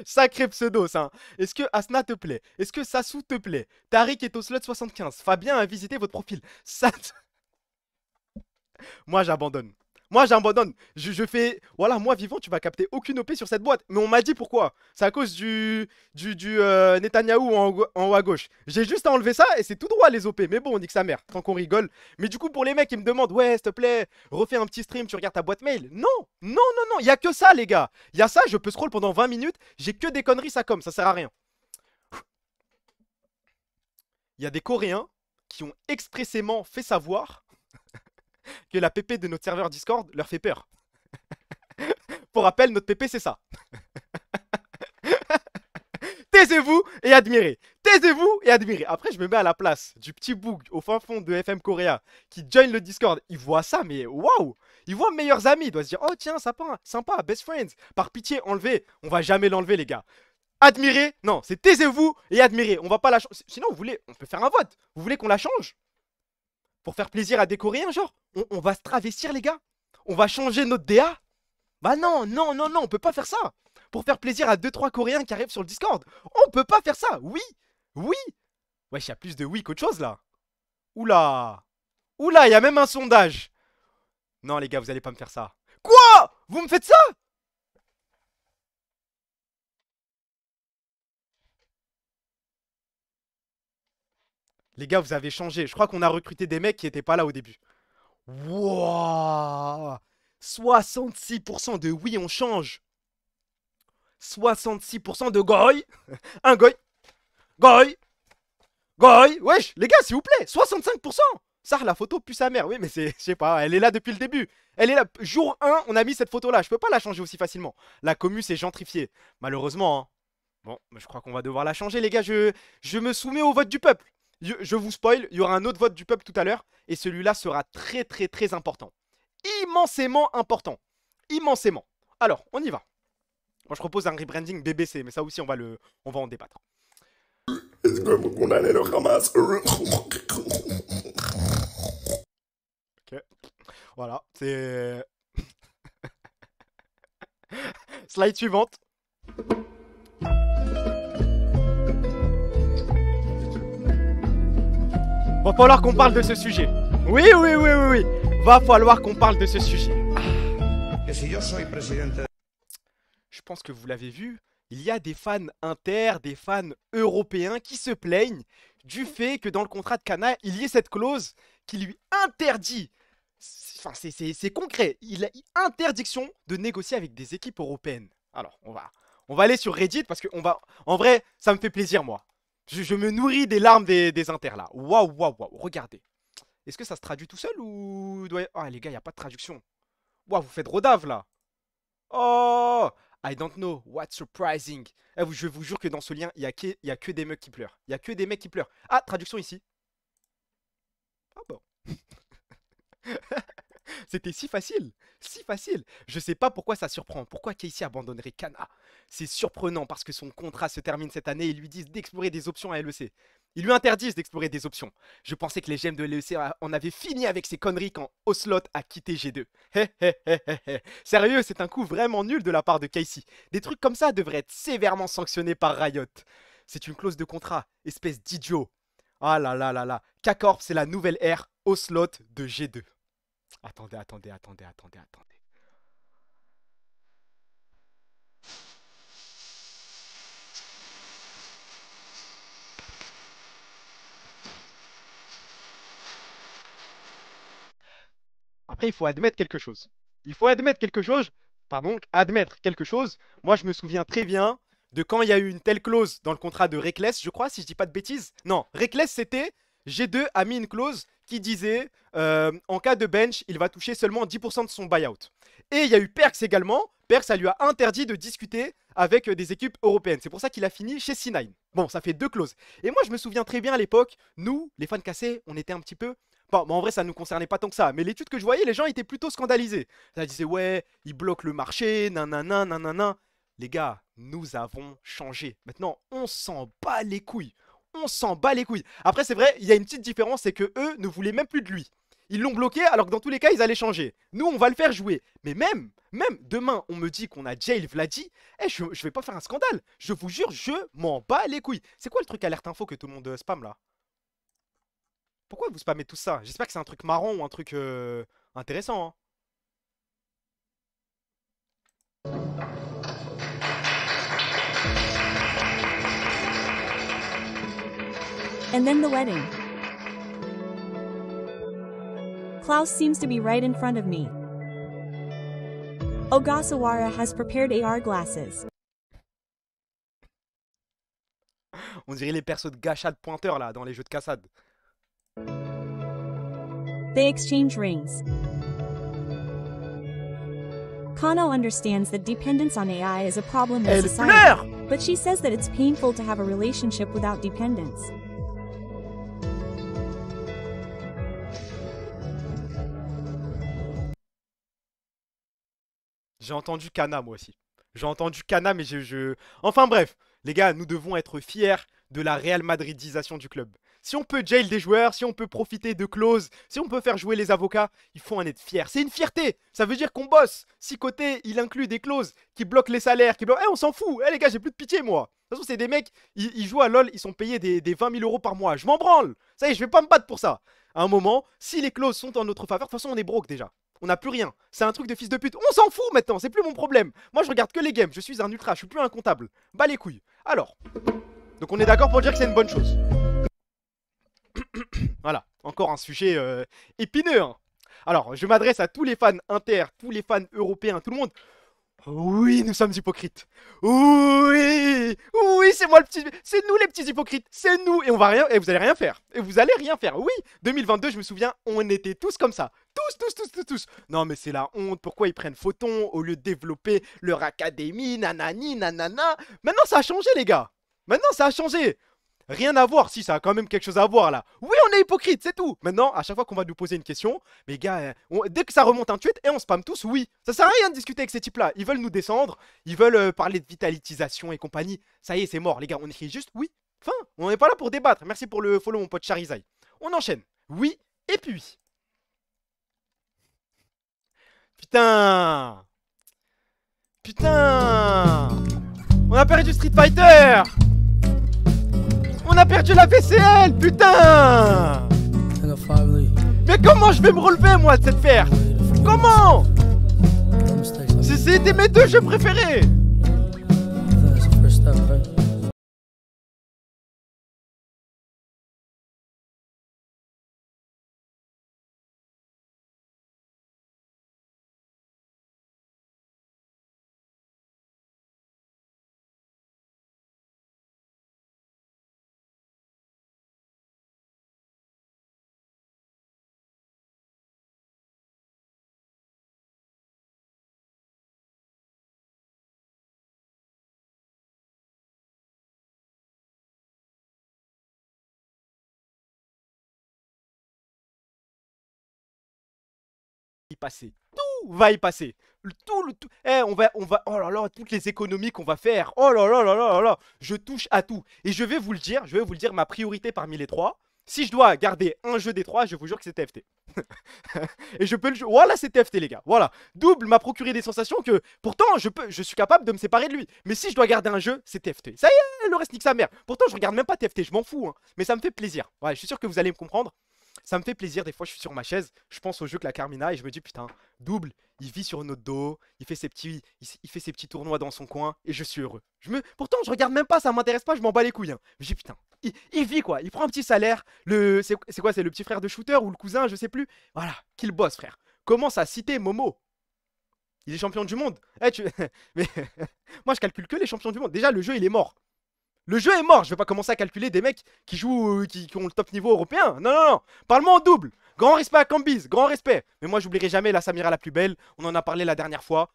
Speaker 1: Sacré pseudo, ça. Est-ce que Asna te plaît? Est-ce que Sassou te plaît? Tariq est au slot 75. Fabien a visité votre profil. Ça... Moi, j'abandonne. Moi, j'abandonne. Je fais... Voilà, moi, vivant, tu vas capter aucune OP sur cette boîte. Mais on m'a dit pourquoi. C'est à cause du Netanyahou en haut à gauche. J'ai juste à enlever ça et c'est tout droit les OP. Mais bon, on dit que sa mère, tant qu'on rigole. Mais du coup, pour les mecs qui me demandent, ouais, s'il te plaît, refais un petit stream, tu regardes ta boîte mail. Non, il y a que ça, les gars. Il y a ça, je peux scroll pendant 20 minutes. J'ai que des conneries, ça comme, ça sert à rien. Il y a des Coréens qui ont expressément fait savoir que la PP de notre serveur Discord leur fait peur. Pour rappel, notre PP, c'est ça. Taisez-vous et admirez. Taisez-vous et admirez. Après, je me mets à la place du petit boug au fin fond de FM Korea qui join le Discord. Il voit ça, mais waouh! Il voit meilleurs amis. Il doit se dire, oh tiens, sympa, best friends. Par pitié, enlevez. On va jamais l'enlever, les gars. Admirez. Non, c'est taisez-vous et admirez. On va pas la changer. Sinon, on peut faire un vote. Vous voulez qu'on la change? Pour faire plaisir à des Coréens, genre? On va se travestir, les gars? On va changer notre DA? Bah non, on peut pas faire ça. Pour faire plaisir à 2-3 Coréens qui arrivent sur le Discord. On peut pas faire ça. Oui. Wesh, il y a plus de oui qu'autre chose, là. Oula, il y a même un sondage. Non, les gars, vous allez pas me faire ça. Quoi? Vous me faites ça? Les gars, vous avez changé. Je crois qu'on a recruté des mecs qui étaient pas là au début. Wouah! 66% de oui, on change. 66% de goy. Un goy. Wesh, les gars, s'il vous plaît. 65%. Ça, la photo pue sa mère. Oui, mais c'est, je sais pas, elle est là depuis le début. Elle est là. Jour 1, on a mis cette photo-là. Je peux pas la changer aussi facilement. La commu s'est gentrifiée. Malheureusement, hein. Bon, je crois qu'on va devoir la changer, les gars. Je me soumets au vote du peuple. Je vous spoil, il y aura un autre vote du peuple tout à l'heure. Et celui-là sera très important. Immensément important. Immensément. Alors, on y va. Moi, je propose un rebranding BBC, mais ça aussi, on va en débattre.
Speaker 8: Est-ce qu'on allait le ramasser?
Speaker 1: Voilà, c'est... Slide suivante. Va falloir qu'on parle de ce sujet. Oui. Va falloir qu'on parle de ce sujet. Je pense que vous l'avez vu, il y a des fans inter, des fans européens qui se plaignent du fait que dans le contrat de Kana, il y ait cette clause qui lui interdit, enfin c'est concret, il a interdiction de négocier avec des équipes européennes. Alors, on va aller sur Reddit parce que en vrai, ça me fait plaisir moi. Je me nourris des larmes des inter là. Waouh, regardez. Est-ce que ça se traduit tout seul ou... Ah les gars, il n'y a pas de traduction. Waouh, vous faites rodave là. Oh, I don't know, what's surprising. Je vous jure que dans ce lien, il y a que des mecs qui pleurent. Il y a que des mecs qui pleurent. Ah, traduction ici. Ah bon. C'était si facile, si facile. Je sais pas pourquoi ça surprend. Pourquoi Casey abandonnerait Kana? C'est surprenant parce que son contrat se termine cette année et ils lui disent d'explorer des options à LEC. Ils lui interdisent d'explorer des options. Je pensais que les GM de LEC en avaient fini avec ces conneries quand Ocelot a quitté G2. Sérieux, c'est un coup vraiment nul de la part de Casey. Des trucs comme ça devraient être sévèrement sanctionnés par Riot. C'est une clause de contrat, espèce d'idiot. Ah là là là là. K-Corp, c'est la nouvelle ère Ocelot de G2. Attendez. Après, il faut admettre quelque chose. Admettre quelque chose. Moi, je me souviens très bien de quand il y a eu une telle clause dans le contrat de Reckless, je crois, si je dis pas de bêtises. Non, Reckless, c'était... G2 a mis une clause qui disait en cas de bench, il va toucher seulement 10% de son buyout. Et il y a eu Perks également. Perks, ça lui a interdit de discuter avec des équipes européennes. C'est pour ça qu'il a fini chez C9. Bon, ça fait 2 clauses. Et moi, je me souviens très bien à l'époque, nous, les fans cassés, on était un petit peu... Bon, en vrai, ça ne nous concernait pas tant que ça. Mais l'étude que je voyais, les gens étaient plutôt scandalisés. Ça disait, ouais, ils bloquent le marché, nanana. Les gars, nous avons changé. Maintenant, on s'en bat les couilles. Après, c'est vrai, il y a une petite différence, c'est que eux ne voulaient même plus de lui. Ils l'ont bloqué alors que dans tous les cas, ils allaient changer. Nous, on va le faire jouer. Mais même demain, on me dit qu'on a jail Vladi. Je vais pas faire un scandale. Je vous jure, je m'en bats les couilles. C'est quoi le truc alerte info que tout le monde spam là? Pourquoi vous spammez tout ça? J'espère que c'est un truc marrant ou un truc intéressant. Hein.
Speaker 13: And then the wedding. Klaus seems to be right in front of me. Ogasawara has prepared AR glasses.
Speaker 1: On dirait les persos de gacha de pointeur là dans les jeux de cassade.
Speaker 13: They exchange rings. Kano understands that dependence on AI is a problem in society, but she says that it's painful to have a relationship without dependence.
Speaker 1: J'ai entendu Kana moi aussi. J'ai entendu Kana mais Enfin bref, les gars, nous devons être fiers de la Real Madridisation du club. Si on peut jail des joueurs, si on peut profiter de clauses, si on peut faire jouer les avocats, il faut en être fier. C'est une fierté. Ça veut dire qu'on bosse. Si côté, il inclut des clauses qui bloquent les salaires, qui bloquent... on s'en fout. Les gars, j'ai plus de pitié, moi. De toute façon, c'est des mecs, ils jouent à LoL, ils sont payés des 20 000 € par mois. Je m'en branle. Ça y est, je vais pas me battre pour ça. À un moment, si les clauses sont en notre faveur, de toute façon, on est broke déjà. On n'a plus rien. C'est un truc de fils de pute. On s'en fout maintenant. C'est plus mon problème. Moi, je regarde que les games. Je suis un ultra. Je suis plus un comptable. Bah les couilles. Alors. Donc, on est d'accord pour dire que c'est une bonne chose. Voilà. Encore un sujet épineux. Hein. Alors, je m'adresse à tous les fans inter, tous les fans européens, tout le monde. Oui, nous sommes hypocrites. Oui, c'est moi le petit... C'est nous les petits hypocrites. C'est nous. Et on va rien... Et vous allez rien faire. Et vous allez rien faire. Oui, 2022, je me souviens, on était tous comme ça. Tous. Non, mais c'est la honte. Pourquoi ils prennent Photon au lieu de développer leur académie, nanani, nanana. Maintenant, ça a changé, les gars. Maintenant, ça a changé. Rien à voir, si ça a quand même quelque chose à voir là. Oui, on est hypocrite, c'est tout. Maintenant, à chaque fois qu'on va nous poser une question, mais gars, dès que ça remonte un tweet, et on spam tous, oui. Ça sert à rien de discuter avec ces types-là. Ils veulent nous descendre, ils veulent parler de vitalitisation et compagnie. Ça y est, c'est mort, les gars, on écrit juste oui. Fin, on n'est pas là pour débattre. Merci pour le follow, mon pote Charizai. On enchaîne. Oui, et puis. Putain. Putain. On a perdu Street Fighter. On a perdu la VCL, putain. Mais comment je vais me relever, moi, de cette perte? Comment? C'était mes deux jeux préférés. Y passer. Tout va y passer. Tout. Eh, on va. Oh là là, toutes les économies qu'on va faire. Oh là là là là là là. Je touche à tout. Et je vais vous le dire, ma priorité parmi les trois. Si je dois garder un jeu des trois, je vous jure que c'est TFT. Et je peux le jouer. Voilà, c'est TFT, les gars. Voilà. Double m'a procuré des sensations que. Pourtant, je suis capable de me séparer de lui. Mais si je dois garder un jeu, c'est TFT. Ça y est, le reste nique sa mère. Pourtant, je regarde même pas TFT, je m'en fous. Hein. Mais ça me fait plaisir. Ouais, je suis sûr que vous allez me comprendre. Ça me fait plaisir, des fois je suis sur ma chaise, je pense au jeu que la Carmina et je me dis putain, Double, il vit sur notre dos, il fait ses petits tournois dans son coin et je suis heureux. Pourtant je regarde même pas, ça m'intéresse pas, je m'en bats les couilles. Hein. Je me dis putain, il vit quoi, il prend un petit salaire, c'est quoi, c'est le petit frère de Shooter ou le cousin, je sais plus. Voilà, kill boss frère. Commence à citer Momo. Il est champion du monde. Mais moi je calcule que les champions du monde. Déjà le jeu il est mort. Le jeu est mort, je vais pas commencer à calculer des mecs qui jouent, qui ont le top niveau européen. Non, non, non, parle-moi en double. Grand respect à Cambyz, grand respect. Mais moi, j'oublierai jamais la Samira la plus belle. On en a parlé la dernière fois.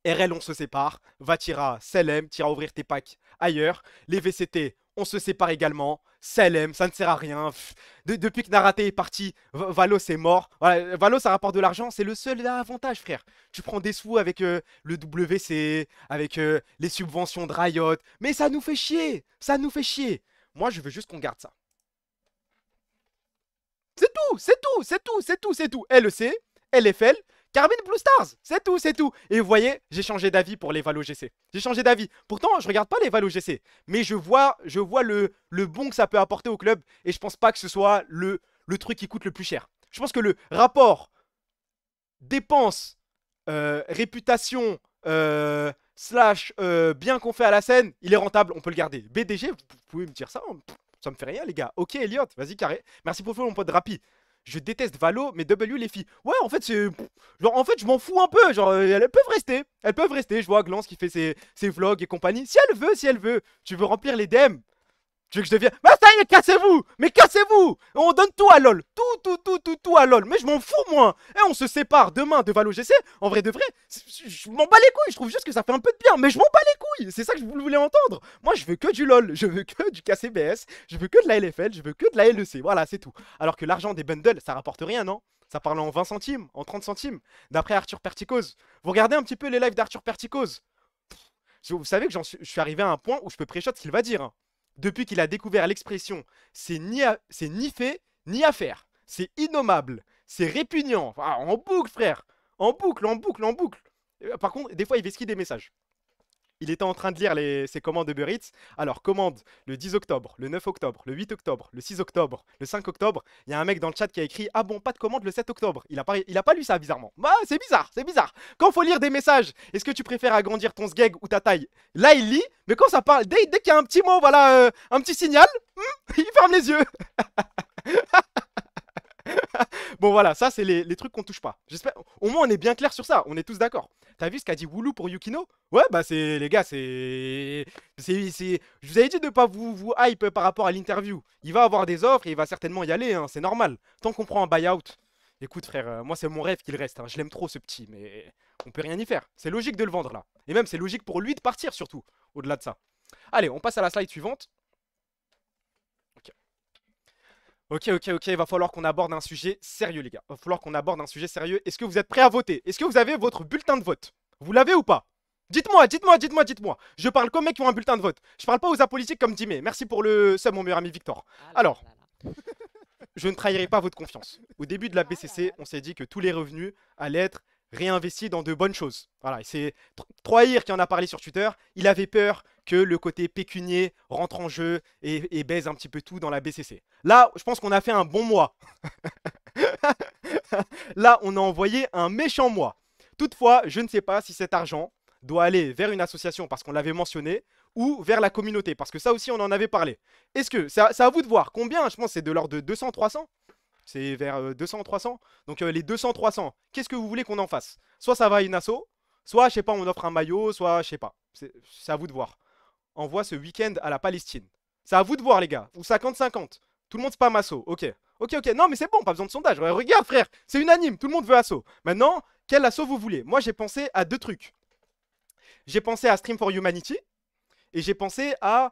Speaker 1: RL, on se sépare. Vatira, Selem, t'iras ouvrir tes packs ailleurs. Les VCT, on se sépare également. Selem, ça ne sert à rien. Depuis que Narate est parti, Valo c'est mort. Voilà, Valo ça rapporte de l'argent, c'est le seul avantage frère. Tu prends des sous avec le WC, avec les subventions de Riot. Mais ça nous fait chier, ça nous fait chier. Moi je veux juste qu'on garde ça. C'est tout, c'est tout, c'est tout, c'est tout, c'est tout. LEC, LFL, Carmine Blue Stars, c'est tout, c'est tout. Et vous voyez, j'ai changé d'avis pour les Valo GC. J'ai changé d'avis. Pourtant, je regarde pas les Valo GC. Mais je vois le bon que ça peut apporter au club. Et je pense pas que ce soit le truc qui coûte le plus cher. Je pense que le rapport dépenses, réputation, slash bien qu'on fait à la scène, il est rentable, on peut le garder. BDG, vous pouvez me dire ça, ça me fait rien les gars. Ok Elliot, vas-y carré. Merci pour mon pote Rapi. Je déteste Valo, mais W les filles. Ouais, en fait, c'est. Genre, en fait, je m'en fous un peu. Genre, elles peuvent rester. Elles peuvent rester. Je vois Glance qui fait ses vlogs et compagnie. Si elle veut, si elle veut. Tu veux remplir les DM. Tu veux que je devienne. Bah, ça y est, cassez-vous. Mais cassez-vous. On donne tout à LoL. Tout à LoL. Mais je m'en fous, moi. Et on se sépare demain de Valo GC. En vrai de vrai, je m'en bats les couilles. Je trouve juste que ça fait un peu de bien. Mais je m'en bats les couilles. C'est ça que vous voulez entendre. Moi, je veux que du LoL. Je veux que du KCBS. Je veux que de la LFL. Je veux que de la LEC. Voilà, c'est tout. Alors que l'argent des bundles, ça rapporte rien, non? Ça parle en 20 centimes, en 30 centimes. D'après Arthur Perticose. Vous regardez un petit peu les lives d'Arthur Perticose. Vous savez que je suis arrivé à un point où je peux pré-shot ce qu'il va dire. Hein. Depuis qu'il a découvert l'expression, c'est ni fait, ni à faire. C'est innommable. C'est répugnant. Ah, en boucle, frère. En boucle, en boucle, en boucle. Par contre, des fois, il vesquille des messages. Il était en train de lire ses commandes de Uber Eats. Alors, commande le 10 octobre, le 9 octobre, le 8 octobre, le 6 octobre, le 5 octobre. Il y a un mec dans le chat qui a écrit « Ah bon, pas de commande le 7 octobre ». Il a pas lu ça, bizarrement. Bah, c'est bizarre, c'est bizarre. Quand faut lire des messages, est-ce que tu préfères agrandir ton sgeg ou ta taille? Là, il lit, mais quand ça parle, dès qu'il y a un petit mot, voilà, un petit signal, il ferme les yeux. Bon, voilà, ça, c'est les trucs qu'on touche pas. J'espère. Au moins, on est bien clair sur ça. On est tous d'accord. T'as vu ce qu'a dit Woulou pour Yukino? Ouais, bah, c'est. Les gars, c'est. Je vous avais dit de pas vous hype par rapport à l'interview. Il va avoir des offres et il va certainement y aller, hein, c'est normal. Tant qu'on prend un buyout. Écoute, frère, moi, c'est mon rêve qu'il reste. Hein. Je l'aime trop, ce petit, mais on peut rien y faire. C'est logique de le vendre, là. Et même, c'est logique pour lui de partir, surtout. Au-delà de ça. Allez, on passe à la slide suivante. Ok, il va falloir qu'on aborde un sujet sérieux, les gars. Il va falloir qu'on aborde un sujet sérieux. Est-ce que vous êtes prêts à voter? Est-ce que vous avez votre bulletin de vote? Vous l'avez ou pas? Dites-moi. Je parle qu'aux mecs qui ont un bulletin de vote. Je parle pas aux apolitiques comme Dimé. Merci pour le sub, mon meilleur ami Victor. Alors. je ne trahirai pas votre confiance. Au début de la BCC, on s'est dit que tous les revenus allaient être réinvestis dans de bonnes choses. Voilà, c'est Troahir qui en a parlé sur Twitter. Il avait peur que le côté pécunier rentre en jeu et baise un petit peu tout dans la BCC. Là, je pense qu'on a fait un bon mois. Là, on a envoyé un méchant mois. Toutefois, je ne sais pas si cet argent doit aller vers une association parce qu'on l'avait mentionné ou vers la communauté parce que ça aussi on en avait parlé. Est-ce que c'est à vous de voir combien? Je pense que c'est de l'ordre de 200-300. C'est vers 200-300. Donc les 200-300, qu'est-ce que vous voulez qu'on en fasse? Soit ça va à une asso, soit je sais pas on offre un maillot, soit je sais pas. C'est à vous de voir. Envoie ce week-end à la Palestine. C'est à vous de voir les gars. Ou 50-50. Tout le monde spam asso. Ok. Ok. Non mais c'est bon, pas besoin de sondage. Regarde frère, c'est unanime. Tout le monde veut asso. Maintenant, quel asso vous voulez? Moi j'ai pensé à deux trucs. J'ai pensé à Stream for Humanity. Et j'ai pensé à,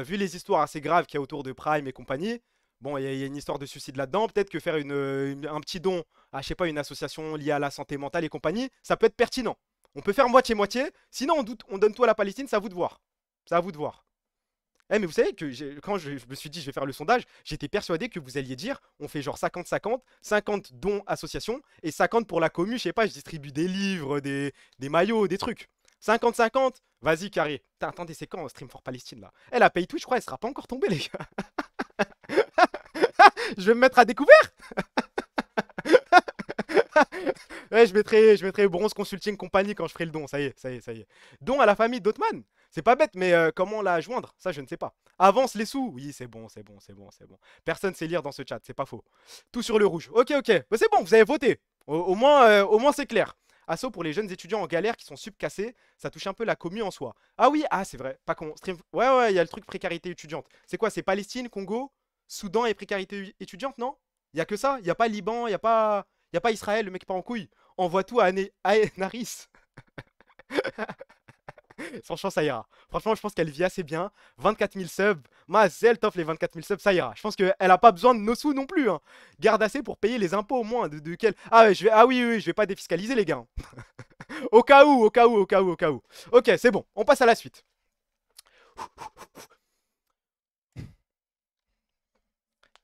Speaker 1: vu les histoires assez graves qu'il y a autour de Prime et compagnie, bon, il y a une histoire de suicide là-dedans, peut-être que faire un petit don à, je sais pas, une association liée à la santé mentale et compagnie, ça peut être pertinent. On peut faire moitié-moitié, sinon on donne tout à la Palestine, c'est à vous de voir. C'est à vous de voir. Eh mais vous savez que quand je me suis dit je vais faire le sondage, j'étais persuadé que vous alliez dire on fait genre 50-50, 50 dons association et 50 pour la commu, je sais pas, je distribue des livres, des maillots, des trucs. 50-50, vas-y carré. Putain, attendez, c'est quand Stream for Palestine là? Elle a payé Twitch, je crois, elle sera pas encore tombée les gars. Je vais me mettre à découvert. Ouais, je mettrai Bronze Consulting Company quand je ferai le don, ça y est. Don à la famille d'Otman. C'est pas bête, mais comment la joindre? Ça, je ne sais pas. Avance les sous. Oui, c'est bon. Personne sait lire dans ce chat, c'est pas faux. Tout sur le rouge. Ok. Bah, c'est bon, vous avez voté. Au moins c'est clair. Asso pour les jeunes étudiants en galère qui sont subcassés, ça touche un peu la commu en soi. Ah oui, c'est vrai, pas con. Stream... Ouais, il y a le truc précarité étudiante. C'est quoi? C'est Palestine, Congo, Soudan et précarité étudiante, non? Il y a que ça? Il y a pas Liban, il y a pas Israël, le mec part en couille. Envoie tout à Naris. Franchement, ça ira. Franchement, je pense qu'elle vit assez bien. 24 000 subs. Mazel t'offre les 24 000 subs, ça ira. Je pense qu'elle a pas besoin de nos sous non plus. Hein. Garde assez pour payer les impôts au moins. De quel... Ah oui, je vais pas défiscaliser les gars. Au cas où. Ok, c'est bon. On passe à la suite.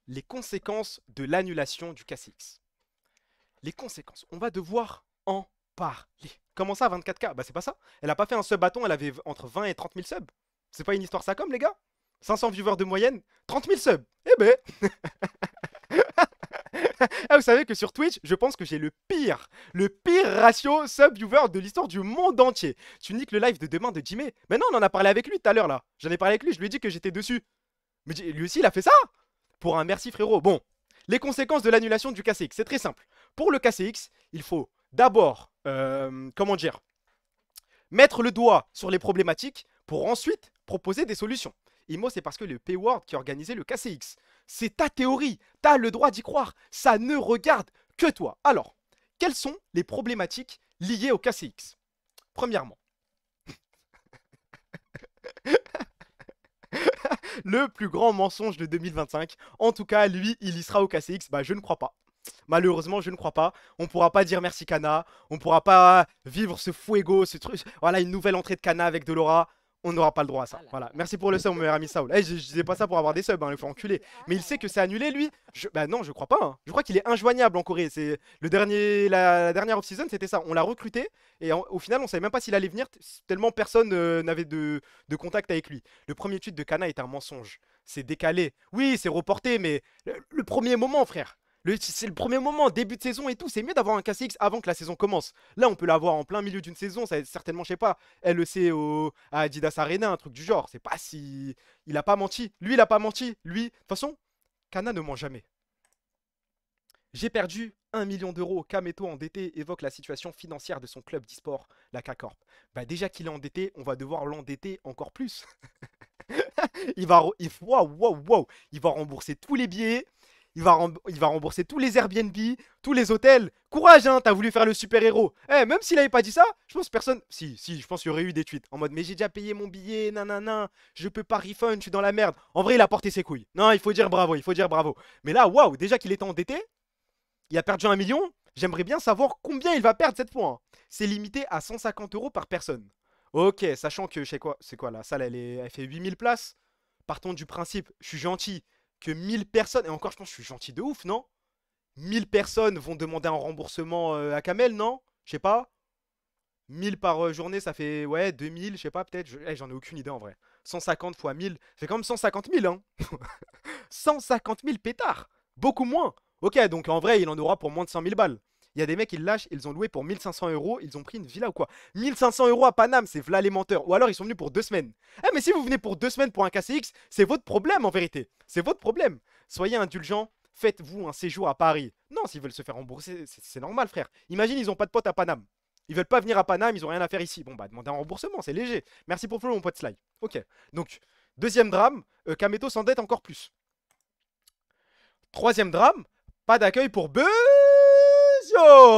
Speaker 1: Les conséquences de l'annulation du KCX. Les conséquences. On va devoir en parler. Comment ça, 24K? Bah c'est pas ça. Elle a pas fait un sub bâton, elle avait entre 20 et 30 000 subs. C'est pas une histoire ça comme les gars? 500 viewers de moyenne, 30 000 subs. Eh ben vous savez que sur Twitch, je pense que j'ai le pire ratio sub-viewer de l'histoire du monde entier. Tu niques le live de demain de Jimmy. Mais non, on en a parlé avec lui tout à l'heure là. J'en ai parlé avec lui, je lui ai dit que j'étais dessus. Mais lui aussi, il a fait ça. Pour un merci frérot. Bon, les conséquences de l'annulation du KCX, c'est très simple. Pour le KCX, il faut d'abord, comment dire, mettre le doigt sur les problématiques pour ensuite proposer des solutions. Imo, c'est parce que le Payword qui a organisé le KCX. C'est ta théorie, t'as le droit d'y croire, ça ne regarde que toi. Alors, quelles sont les problématiques liées au KCX? Premièrement, le plus grand mensonge de 2025. En tout cas, lui, il y sera au KCX. Bah, je ne crois pas. Malheureusement, je ne crois pas. On pourra pas dire merci Kana. On pourra pas vivre ce fuego, ce truc. Voilà, une nouvelle entrée de Kana avec Delora. On n'aura pas le droit à ça. Voilà. Merci pour le sub, mon meilleur ami Saoul. Je disais pas ça pour avoir des subs, hein, il faut enculer. Mais il sait que c'est annulé, lui. Bah non, je crois pas. Hein. Je crois qu'il est injoignable en Corée. C'est la dernière off-season, c'était ça. On l'a recruté et au final, on savait même pas s'il allait venir tellement personne n'avait de contact avec lui. Le premier tweet de Kana est un mensonge. C'est décalé. Oui, c'est reporté, mais le premier moment, frère. C'est le premier moment, début de saison et tout. C'est mieux d'avoir un KCX avant que la saison commence. Là, on peut l'avoir en plein milieu d'une saison. Ça va être certainement, je sais pas, LEC à Adidas Arena, un truc du genre. C'est pas si... Il a pas menti. Lui, il a pas menti. Lui, de toute façon, Kana ne ment jamais. J'ai perdu 1 million d'euros. Kameto endetté évoque la situation financière de son club d'e-sport, la K-Corp. Bah déjà qu'il est endetté, on va devoir l'endetter encore plus. Il va rembourser tous les billets. Il va rembourser tous les Airbnb, tous les hôtels. Courage, hein, t'as voulu faire le super-héros. Même s'il avait pas dit ça, je pense personne... Si, je pense qu'il y aurait eu des tweets en mode « Mais j'ai déjà payé mon billet, nanana, je peux pas refund, je suis dans la merde. » En vrai, il a porté ses couilles. Non, il faut dire bravo. Mais là, waouh, déjà qu'il était endetté, il a perdu 1 million. J'aimerais bien savoir combien il va perdre cette fois. Hein. C'est limité à 150 € par personne. Ok, sachant que, je sais quoi, c'est quoi la salle, elle fait 8000 places. Partons du principe, je suis gentil, que 1000 personnes, et encore je pense que je suis gentil de ouf, non? 1000 personnes vont demander un remboursement à Kamel, non? Je sais pas. 1000 par journée, ça fait, ouais, 2000, je sais pas, peut-être. J'en ai aucune idée en vrai. 150 fois 1000, c'est quand même 150 000, hein. 150 000 pétards. Beaucoup moins. Ok, donc en vrai, il en aura pour moins de 100 000 balles. Il y a des mecs, ils lâchent, ils ont loué pour 1500 €, ils ont pris une villa ou quoi? 1500 € à Paname, c'est v'là les menteurs. Ou alors ils sont venus pour 2 semaines. Eh, mais si vous venez pour 2 semaines pour un KCX, c'est votre problème en vérité. C'est votre problème. Soyez indulgents, faites-vous un séjour à Paris. Non, s'ils veulent se faire rembourser, c'est normal, frère. Imagine, ils ont pas de potes à Paname. Ils veulent pas venir à Paname, ils ont rien à faire ici. Bon, bah, demandez un remboursement, c'est léger. Merci pour le follow, mon pote Sly. Ok. Donc, deuxième drame, Kameto s'endette encore plus. Troisième drame, pas d'accueil pour Bezio.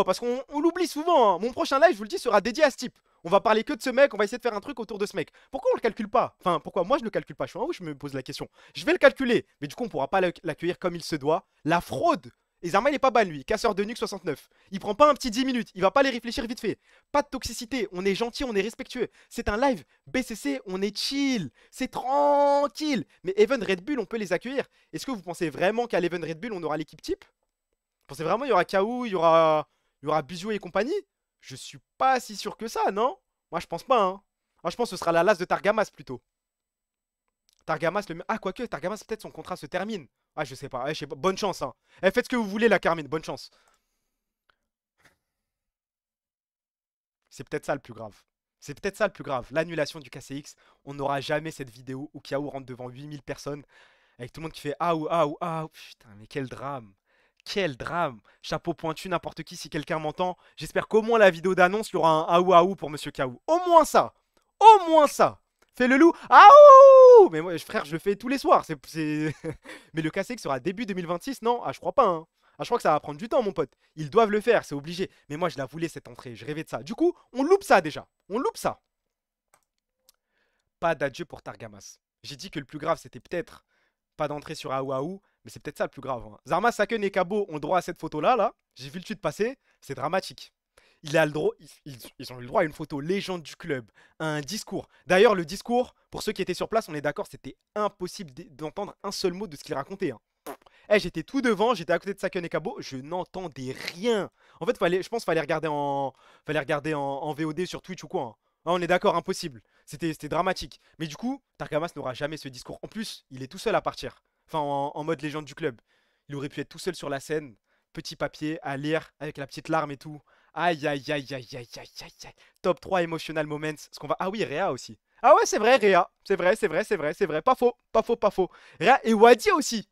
Speaker 1: Parce qu'on l'oublie souvent, hein. Mon prochain live, je vous le dis, sera dédié à ce type. On va parler que de ce mec, on va essayer de faire un truc autour de ce mec. Pourquoi on le calcule pas? Enfin, pourquoi moi je le calcule pas? Je suis en haut, je me pose la question. Je vais le calculer, mais du coup on pourra pas l'accueillir comme il se doit. La fraude. Et Zarma il est pas ban lui, casseur de nuque 69. Il prend pas un petit 10 minutes, il va pas les réfléchir vite fait. Pas de toxicité, on est gentil, on est respectueux. C'est un live BCC, on est chill, c'est tranquille. Mais Even Red Bull, on peut les accueillir. Est-ce que vous pensez vraiment qu'à l'Even Red Bull, on aura l'équipe type? Vous pensez vraiment il y aura Kaou, il y aura Bijou et compagnie? Je suis pas si sûr que ça, non? Moi je pense pas, hein. Moi je pense que ce sera la lasse de Targamas plutôt. Targamas le... Ah, quoique, Targamas, peut-être son contrat se termine. Ah, je sais pas. Je sais pas. Bonne chance, hein. Faites ce que vous voulez, la Carmine. Bonne chance. C'est peut-être ça le plus grave. C'est peut-être ça le plus grave. L'annulation du KCX. On n'aura jamais cette vidéo où Kiaou rentre devant 8000 personnes. Avec tout le monde qui fait ah ou ah ou ah. Putain, mais quel drame. Quel drame. Chapeau pointu, n'importe qui, si quelqu'un m'entend. J'espère qu'au moins la vidéo d'annonce, il y aura un ah ou ah ou pour Monsieur Kiaou. Au moins ça. Au moins ça. Fais le loup. Aouh! Mais moi, frère, je le fais tous les soirs. Mais le KCX sera début 2026, non? Ah, je crois pas, hein. Ah, je crois que ça va prendre du temps, mon pote. Ils doivent le faire, c'est obligé. Mais moi, je la voulais, cette entrée. Je rêvais de ça. Du coup, on loupe ça, déjà. On loupe ça. Pas d'adieu pour Targamas. J'ai dit que le plus grave, c'était peut-être pas d'entrée sur Aouaou. Mais c'est peut-être ça le plus grave, hein. Zarma, Saken et Kabo ont droit à cette photo-là, là. J'ai vu le tweet passer. C'est dramatique. Il a le droit, ils ont eu le droit à une photo légende du club, à un discours. D'ailleurs, le discours, pour ceux qui étaient sur place, on est d'accord, c'était impossible d'entendre un seul mot de ce qu'il racontait, hein. J'étais tout devant, j'étais à côté de Saken et Kabo, je n'entendais rien. En fait, je pense qu'il fallait regarder en VOD sur Twitch ou quoi, hein. Ah, on est d'accord, impossible. C'était dramatique. Mais du coup, Targamas n'aura jamais ce discours. En plus, il est tout seul à partir. Enfin, en mode légende du club. Il aurait pu être tout seul sur la scène, petit papier, à lire, avec la petite larme et tout. Aïe, aïe, aïe, aïe, aïe, aïe, aïe, aïe. Top 3 emotional moments. Ce qu'on va... Ah oui, Réa aussi. Ah ouais, c'est vrai, Réa. C'est vrai, c'est vrai, c'est vrai, c'est vrai. Pas faux, pas faux, pas faux. Réa et Wadi aussi.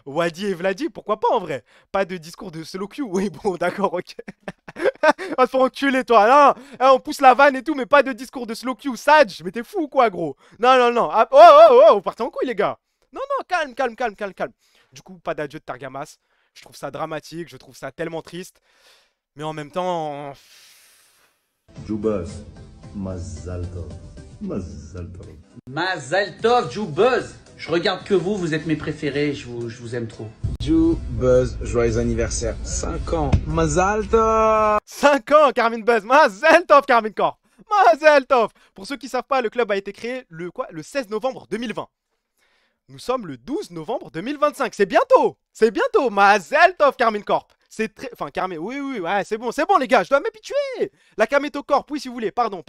Speaker 1: Wadi et Vladi, pourquoi pas en vrai? Pas de discours de solo queue. Oui, bon, d'accord, ok. On va te faire enculer, toi. Là, on pousse la vanne et tout, mais pas de discours de slow queue. Sage, mais t'es fou ou quoi, gros? Non, non, non. Ah, oh, oh, oh, vous partez en couille, les gars. Non, non, calme, calme, calme, calme, calme. Du coup, pas d'adieu de Targamas. Je trouve ça dramatique, je trouve ça tellement triste. Mais en même temps...
Speaker 14: Jubuzz, Mazal Tov. Mazal Tov.
Speaker 15: Mazal Tov, Jubuzz. Je regarde que vous, vous êtes mes préférés, je vous aime trop.
Speaker 16: Jubuzz, joyeux anniversaire, 5 ans, Mazal Tov.
Speaker 1: 5 ans, Carmine Buzz, Mazal Tov, Carmine Corp. Mazal Tov. Pour ceux qui savent pas, le club a été créé le 16 novembre 2020. Nous sommes le 12 novembre 2025. C'est bientôt. C'est bientôt. Mazal Tov, Carmine Corp. C'est très... Enfin, Carmine... Oui, oui, ouais, c'est bon, les gars. Je dois m'habituer. La Kameto Corp, oui, si vous voulez. Pardon.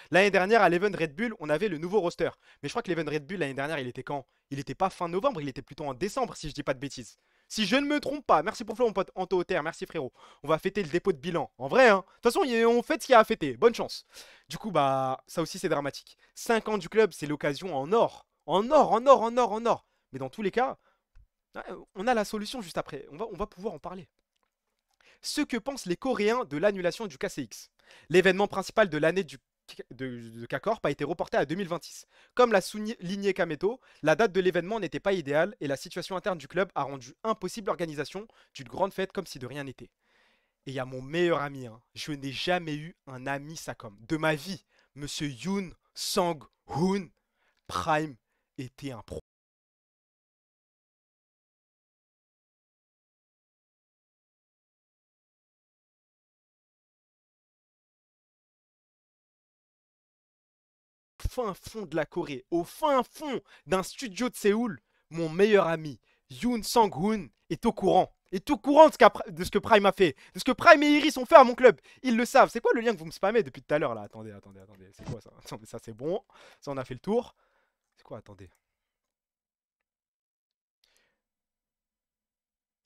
Speaker 1: L'année dernière, à l'Even Red Bull, on avait le nouveau roster. Mais je crois que l'Even Red Bull, l'année dernière, il était quand? Il était pas fin novembre, il était plutôt en décembre, si je dis pas de bêtises. Si je ne me trompe pas. Merci pour Flo, mon pote Anto Terre. Merci, frérot. On va fêter le dépôt de bilan. En vrai, hein. De toute façon, on fait ce qu'il y a à fêter. Bonne chance. Du coup, bah, ça aussi, c'est dramatique. 5 ans du club, c'est l'occasion en or. En or. Mais dans tous les cas, on a la solution juste après. On va pouvoir en parler. Ce que pensent les Coréens de l'annulation du KCX. L'événement principal de l'année de K-Corp a été reporté à 2026. Comme l'a souligné Kameto, la date de l'événement n'était pas idéale et la situation interne du club a rendu impossible l'organisation d'une grande fête comme si de rien n'était. Et il y a mon meilleur ami, hein. Je n'ai jamais eu un ami ça comme. De ma vie, Monsieur Yoon Sang-hoon Prime était un pro. fin fond de la Corée, au fin fond d'un studio de Séoul, mon meilleur ami, Yoon Sang-hoon, est au courant. Est au courant de ce que Prime a fait. De ce que Prime et Iris ont fait à mon club. Ils le savent. C'est quoi le lien que vous me spammez depuis tout à l'heure là? Attendez. C'est quoi ça? Attendez, ça c'est bon. Ça on a fait le tour. C'est quoi? Attendez.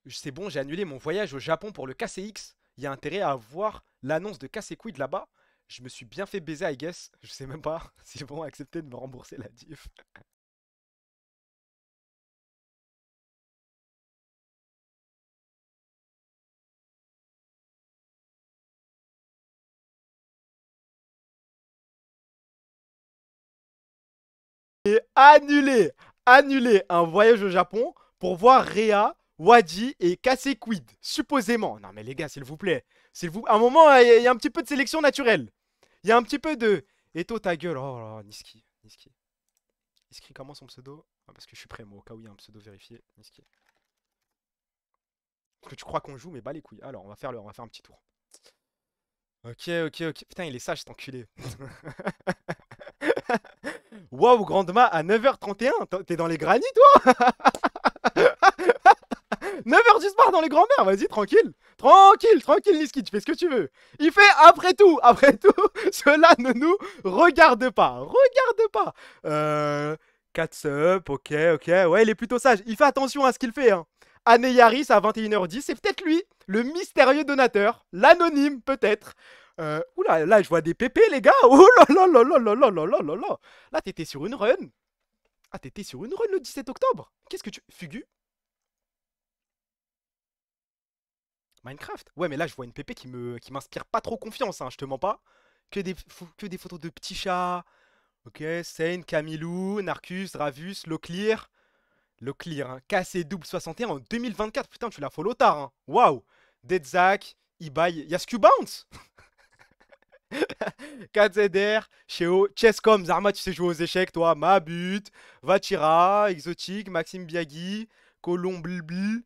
Speaker 1: C'est bon, j'ai annulé mon voyage au Japon pour le KCX. Il y a intérêt à voir l'annonce de KCQuid là-bas. Je me suis bien fait baiser, I guess. Je sais même pas s'ils vont accepter de me rembourser la diff. Et annulé un voyage au Japon pour voir Réa, Wadi et KCQuid, supposément. Non mais les gars, s'il vous plaît. À un moment, il y a un petit peu de sélection naturelle. Il y a un petit peu de... Eto ta gueule. Oh là là, Niski. Niski, comment son pseudo? Ah, parce que je suis prêt, moi, au cas où il y a un pseudo vérifié. Niski. Parce que tu crois qu'on joue, mais bah les couilles. Alors, on va faire un petit tour. Ok. Putain, il est sage, cet enculé. Waouh, Grandma, à 9h31. T'es dans les granits, toi? 9h du soir dans les grands-mères, vas-y, tranquille, Niski, tu fais ce que tu veux. Il fait après tout, cela ne nous regarde pas. 4 subs, ok, ouais, il est plutôt sage. Il fait attention à ce qu'il fait, hein. Anne Yaris à 21h10, c'est peut-être lui, le mystérieux donateur, l'anonyme peut-être. Oula, là, je vois des pépés, les gars. Oh là là là là là là là là là là. Là, t'étais sur une run. Ah, t'étais sur une run le 17 octobre. Qu'est-ce que tu... Fugu? Minecraft? Ouais, mais là, je vois une pépé qui m'inspire pas trop confiance, hein, je te mens pas. Que des photos de petits chats. Ok, Sane, Camilou, Narcus, Ravus, Loclear. Loclear, hein. KC double 61 en 2024. Putain, tu l'as follow tard, hein. Waouh. Deadzak, Ibai, y'a Scubounce. 4ZR, Cheo, Chesscom, Zarma, tu sais jouer aux échecs, toi. Mabut, Vachira, Exotique, Maxime Biagui, Colomblbl.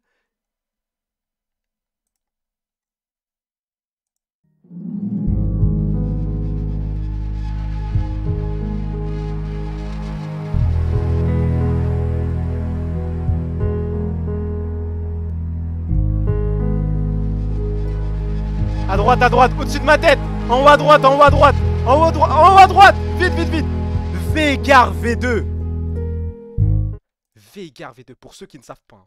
Speaker 1: À droite, au-dessus de ma tête. En haut à droite. Vite. Veigar V2. Veigar V2, pour ceux qui ne savent pas.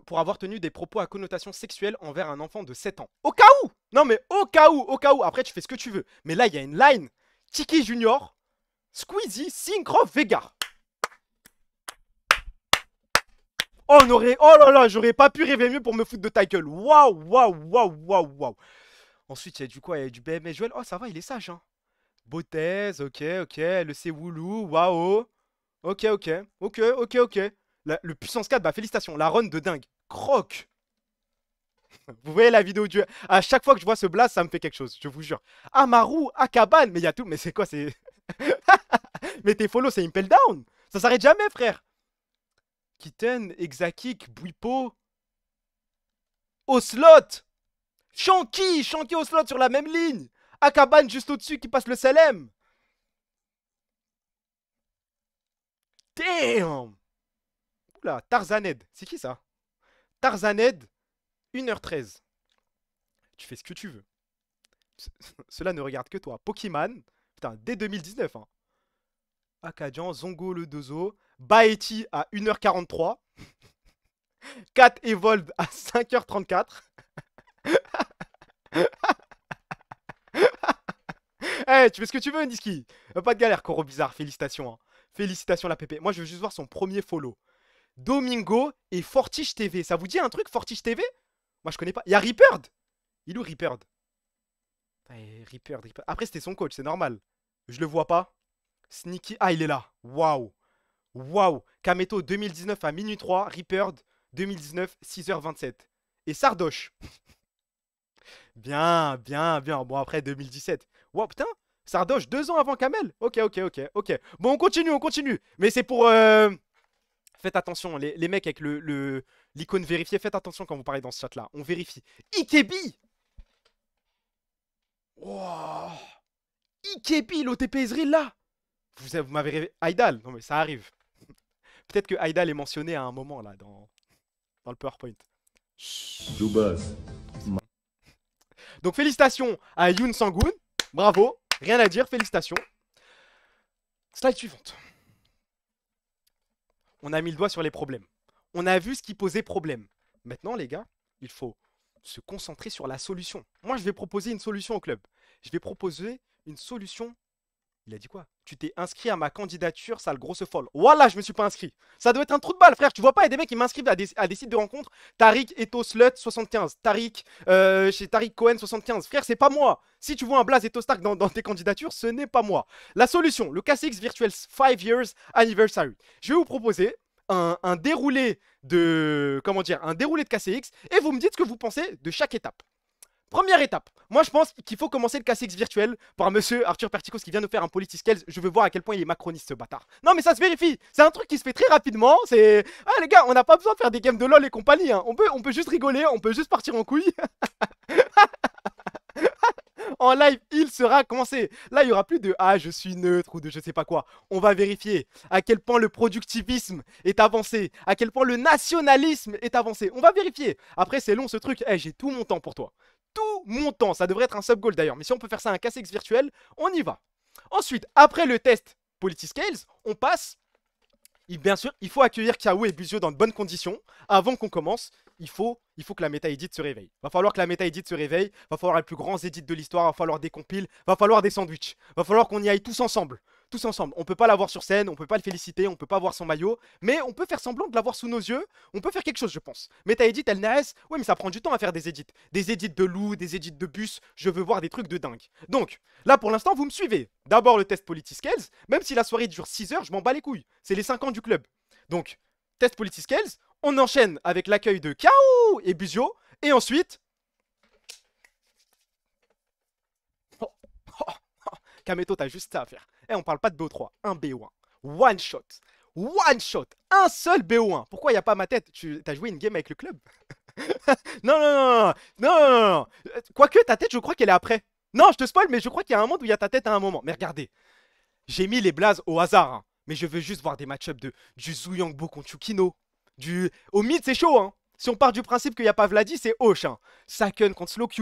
Speaker 1: Pour avoir tenu des propos à connotation sexuelle envers un enfant de 7 ans. Au cas où! Non mais au cas où. Après, tu fais ce que tu veux. Mais là, il y a une line. Tiki Junior, Squeezie, Syncroft, Veigar. Oh, oh là là, j'aurais pas pu rêver mieux pour me foutre de ta gueule. Waouh. Ensuite, il y a du quoi? Il y a du BM Joel. Oh, ça va, il est sage, hein. Bothèse, ok. Le Séwoulou, waouh. Ok. Le puissance 4, bah félicitations. La run de dingue. Croc. Vous voyez la vidéo du... À chaque fois que je vois ce blast, ça me fait quelque chose, je vous jure. Amaru, Akaban, mais il y a tout. Mais c'est quoi, c'est... Mais tes follow, c'est Impel Down. Ça s'arrête jamais, frère. Kitten, Exakik, Bouipo, Oslot, Shanky Oslot sur la même ligne, Akaban juste au-dessus qui passe le Selem. Damn. Oula, Tarzaned, c'est qui ça? Tarzaned, 1h13. Tu fais ce que tu veux. Cela ne regarde que toi. Pokémon, putain, dès 2019, hein. Akadjan, Zongo le Dozo, Baeti à 1h43, 4 Evolved à 5h34. Eh, tu fais ce que tu veux, Niski. Pas de galère, Coro Bizarre, félicitations. Hein. Félicitations, la pépé. Moi, je veux juste voir son premier follow. Domingo et Fortiche TV. Ça vous dit un truc, Fortiche TV? Moi, je connais pas. Il y a Reapered. Il est où Reapered? Reapered. Après, c'était son coach, c'est normal. Je le vois pas. Sneaky. Ah, il est là. Waouh. Kameto 2019 à minuit 3. Reapered 2019 6h27. Et Sardoche. Bien. Bon, après 2017. Waouh, putain. Sardoche 2 ans avant Kamel. Ok. Bon, on continue. Mais c'est pour... Faites attention, les mecs avec l'icône vérifiée, faites attention quand vous parlez dans ce chat-là. On vérifie. Ikebi. Oh. Ikepi, l'OTP Ezreal là. Vous m'avez rêvé. Aïdal, non mais ça arrive. Peut-être que Aïdal est mentionné à un moment là dans le PowerPoint.
Speaker 14: Jubaz.
Speaker 1: Donc félicitations à Yoon Sang-hoon. Bravo. Rien à dire, félicitations. Slide suivante. On a mis le doigt sur les problèmes. On a vu ce qui posait problème. Maintenant les gars, il faut se concentrer sur la solution. Moi je vais proposer une solution au club. Je vais proposer une solution. Il a dit quoi? Tu t'es inscrit à ma candidature, sale grosse folle. Voilà, je me suis pas inscrit. Ça doit être un trou de balle, frère. Tu vois pas, il y a des mecs qui m'inscrivent à des sites de rencontres. Tariq Etoslut 75. Tariq, chez Tariq Cohen 75. Frère, c'est pas moi. Si tu vois un Blaze Etostark dans tes candidatures, ce n'est pas moi. La solution, le KCX Virtual 5 Years Anniversary. Je vais vous proposer un déroulé de. Comment dire? Un déroulé de KCX. Et vous me dites ce que vous pensez de chaque étape. Première étape, moi je pense qu'il faut commencer le KCX virtuel par monsieur Arthur Perticos qui vient nous faire un Politiskills. Je veux voir à quel point il est macroniste ce bâtard. Non mais ça se vérifie, c'est un truc qui se fait très rapidement. C'est... Ah les gars, on n'a pas besoin de faire des games de LoL et compagnie hein. On peut juste rigoler, on peut juste partir en couille. En live, il sera commencé. Là, il n'y aura plus de « Ah, je suis neutre » ou de je sais pas quoi. On va vérifier à quel point le productivisme est avancé, à quel point le nationalisme est avancé. On va vérifier. Après, c'est long ce truc. Eh, j'ai tout mon temps pour toi. Tout mon temps. Ça devrait être un sub-goal d'ailleurs. Mais si on peut faire ça à un KCX virtuel, on y va. Ensuite, après le test Politiskills, on passe. Bien sûr, il faut accueillir Kiaou et Buzio dans de bonnes conditions. Avant qu'on commence, il faut que la méta-edit se réveille. Va falloir que la méta-edit se réveille. Va falloir les plus grands edits de l'histoire. Va falloir des compiles. Va falloir des sandwichs. Va falloir qu'on y aille tous ensemble. Tous ensemble. On peut pas l'avoir sur scène. On peut pas le féliciter. On peut pas voir son maillot. Mais on peut faire semblant de l'avoir sous nos yeux. On peut faire quelque chose, je pense. Méta-edit, elle naisse. Ouais, mais ça prend du temps à faire des edits. Des edits de loup, des edits de bus. Je veux voir des trucs de dingue. Donc, là pour l'instant, vous me suivez. D'abord le test Politiskills. Même si la soirée dure 6 heures, je m'en bats les couilles. C'est les 5 ans du club. Donc, test Politiskills. On enchaîne avec l'accueil de Kiaou et Buzio. Et ensuite... Kameto, t'as juste ça à faire. Eh, on parle pas de BO3. Un BO1. One shot. One shot. Un seul BO1. Pourquoi il n'y a pas ma tête? T'as joué une game avec le club? Non, non, non, non, non, non, non. Quoique, ta tête, je crois qu'elle est après. Non, je te spoil, mais je crois qu'il y a un monde où il y a ta tête à un moment. Mais regardez. J'ai mis les blazes au hasard. Hein. Mais je veux juste voir des match-ups du Zuyangbo contre Yukino. Au mid, c'est chaud, hein. Si on part du principe qu'il n'y a pas Vladi, c'est Hoche, hein. Saken contre Slowq,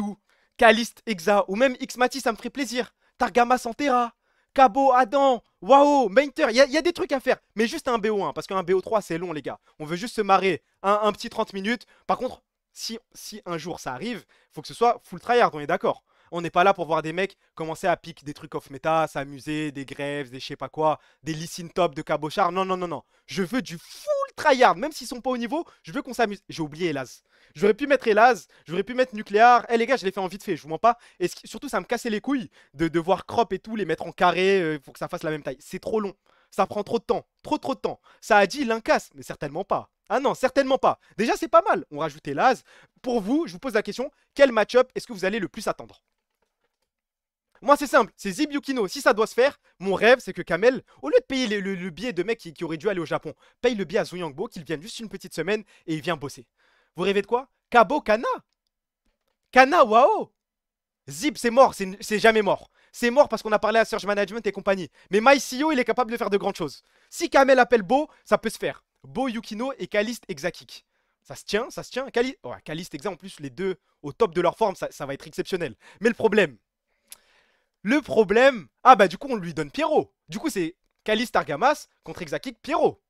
Speaker 1: Kalist, Exa, ou même Xmati, ça me ferait plaisir. Targama Santera, Kabo, Adam, Wao, Mainter, il y a des trucs à faire. Mais juste un BO1, parce qu'un BO3, c'est long, les gars. On veut juste se marrer un petit 30 minutes. Par contre, si un jour ça arrive, faut que ce soit full tryhard, on est d'accord. On n'est pas là pour voir des mecs commencer à piquer des trucs off-meta, s'amuser, des grèves, des je sais pas quoi, des listen top de Cabochard. Non, non, non, non. Je veux du full tryhard. Même s'ils sont pas au niveau, je veux qu'on s'amuse. J'ai oublié Elaz. J'aurais pu mettre Elaz, j'aurais pu mettre Nucléar. Eh les gars, je l'ai fait en vite fait, je vous mens pas. Et surtout, ça me cassait les couilles de voir Crop et tout, les mettre en carré pour que ça fasse la même taille. C'est trop long. Ça prend trop de temps. Trop de temps. Ça a dit l'incasse, mais certainement pas. Ah non, certainement pas. Déjà, c'est pas mal. On rajoute Elaz. Pour vous, je vous pose la question, quel match-up est-ce que vous allez le plus attendre? Moi, c'est simple, c'est Zib Yukino. Si ça doit se faire, mon rêve, c'est que Kamel, au lieu de payer le billet de mec qui aurait dû aller au Japon, paye le billet à Zuyangbo, qu'il vienne juste une petite semaine et il vient bosser. Vous rêvez de quoi? Kabo, Kana. Kana, Wao. Zib, c'est mort, c'est jamais mort. C'est mort parce qu'on a parlé à Surge Management et compagnie. Mais MyCEO, il est capable de faire de grandes choses. Si Kamel appelle Bo, ça peut se faire. Bo, Yukino et Kalist, Exakik. Ça se tient, ça se tient. Kalist, Exa, en plus, les deux au top de leur forme, ça va être exceptionnel. Mais le problème... Ah bah du coup on lui donne Pierrot. Du coup c'est Kalist Targamas contre Exakik Pierrot.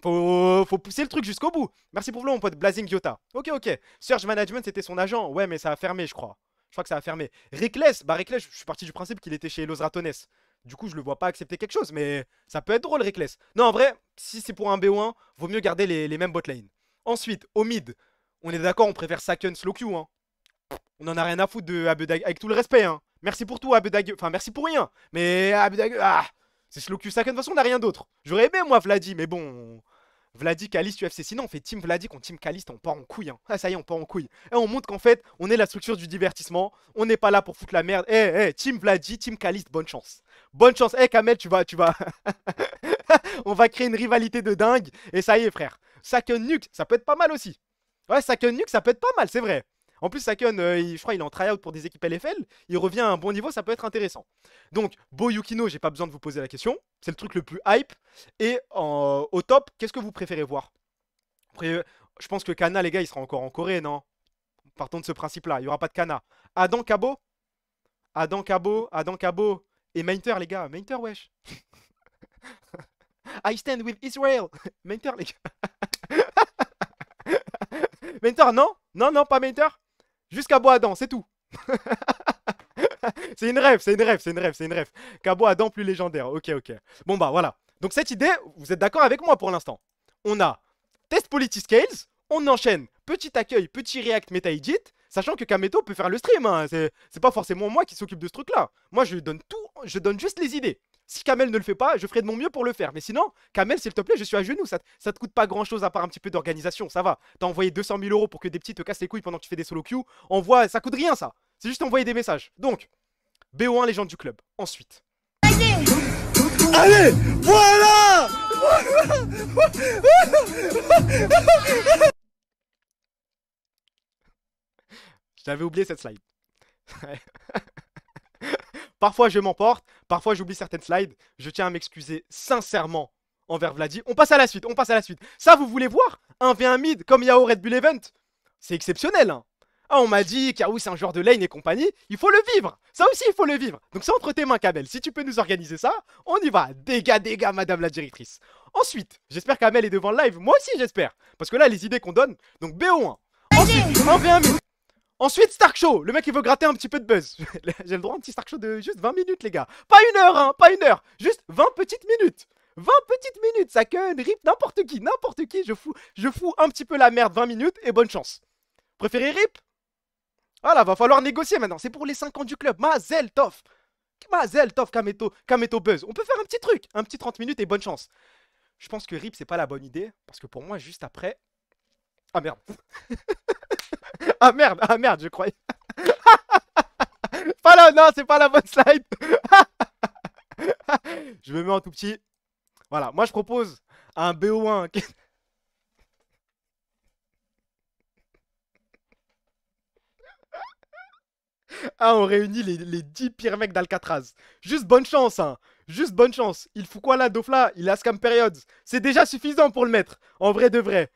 Speaker 1: Faut pousser le truc jusqu'au bout. Merci pour vous mon pote Blazing Yota. Ok. Surge Management c'était son agent. Ouais mais ça a fermé je crois. Je crois que ça a fermé. Reckless, je suis parti du principe qu'il était chez Los Ratones. Du coup je le vois pas accepter quelque chose. Mais ça peut être drôle Reckless. Non en vrai si c'est pour un BO1 vaut mieux garder les mêmes botlane. Ensuite au mid. On est d'accord on préfère Saken Slowq hein. On en a rien à foutre de Abedag avec tout le respect hein. Merci pour tout, Abedag. Enfin, merci pour rien. Mais Abedag. Ah, c'est Slowq Saken. De toute façon, on n'a rien d'autre. J'aurais aimé, moi, Vladi. Mais bon. Vladi, Kalist, UFC. Sinon, on fait Team Vladi contre Team Kalist. On part en couille. Hein. Ah, ça y est, on part en couille. Et on montre qu'en fait, on est la structure du divertissement. On n'est pas là pour foutre la merde. Team Vladi, Team Kalist, bonne chance. Bonne chance. Kamel, tu vas. On va créer une rivalité de dingue. Et ça y est, frère. Saken Nuke, ça peut être pas mal aussi. Ouais, Saken Nuke, ça peut être pas mal, c'est vrai. En plus, Saken, je crois il est en try-out pour des équipes LFL. Il revient à un bon niveau, ça peut être intéressant. Donc, Bo Yukino, j'ai pas besoin de vous poser la question. C'est le truc le plus hype. Et au top, qu'est-ce que vous préférez voir? Après, je pense que Kana, les gars, il sera encore en Corée, non? Partons de ce principe-là, il n'y aura pas de Kana. Adam Kabo. Et Mainter, les gars. Mainter, wesh. I stand with Israel. Mainter, les gars. Mainter, non? Non, pas Mainter. Juste Kabo Adam, c'est tout. C'est une rêve. Kabo Adam plus légendaire. Ok. Bon, bah voilà. Donc, cette idée, vous êtes d'accord avec moi pour l'instant? On a test Polity Scales. On enchaîne. Petit accueil, petit react Meta Edit. Sachant que Kameto peut faire le stream. Hein. C'est pas forcément moi qui s'occupe de ce truc-là. Moi, je donne tout. Je donne juste les idées. Si Kamel ne le fait pas, je ferai de mon mieux pour le faire. Mais sinon, Kamel, s'il te plaît, je suis à genoux. Ça te coûte pas grand-chose à part un petit peu d'organisation. Ça va. T'as envoyé 200 000 € pour que des petits te cassent les couilles pendant que tu fais des solo queues. Envoie, ça coûte rien, ça. C'est juste envoyer des messages. Donc, BO1, légende du club. Ensuite.
Speaker 8: Allez, voilà.
Speaker 1: J'avais oublié cette slide. Parfois je m'emporte, parfois j'oublie certaines slides. Je tiens à m'excuser sincèrement envers Vladi. On passe à la suite. Ça, vous voulez voir un V1 mid comme il y a au Red Bull Event? C'est exceptionnel, hein. Ah, on m'a dit qu'Aou c'est un joueur de lane et compagnie. Il faut le vivre. Ça aussi, il faut le vivre. Donc c'est entre tes mains, Kamel. Si tu peux nous organiser ça, on y va. Dégâts, madame la directrice. Ensuite, j'espère qu'Amel est devant le live. Moi aussi, j'espère. Parce que là, les idées qu'on donne. Donc BO1. Ensuite, un V1 mid. Ensuite, Stark Show. Le mec, il veut gratter un petit peu de buzz. J'ai le droit à un petit Stark Show de juste 20 minutes, les gars. Pas une heure, hein. Pas une heure. Juste 20 petites minutes. 20 petites minutes. Saken, Rip, n'importe qui. Je fous un petit peu la merde. 20 minutes et bonne chance. Préférez Rip? Voilà, va falloir négocier maintenant. C'est pour les 5 ans du club. Mazel Tov, Kameto Buzz. On peut faire un petit truc. Un petit 30 minutes et bonne chance. Je pense que Rip, c'est pas la bonne idée. Parce que pour moi, juste après... Ah merde. Ah merde, je croyais. Pas là, non, c'est pas la bonne slide. Je me mets en tout petit. Voilà, moi je propose un BO1. Ah, on réunit les 10 pires mecs d'Alcatraz. Juste bonne chance, hein. Juste bonne chance. Il fout quoi là, Dofla? Il a Scam Periods. C'est déjà suffisant pour le mettre. En vrai de vrai.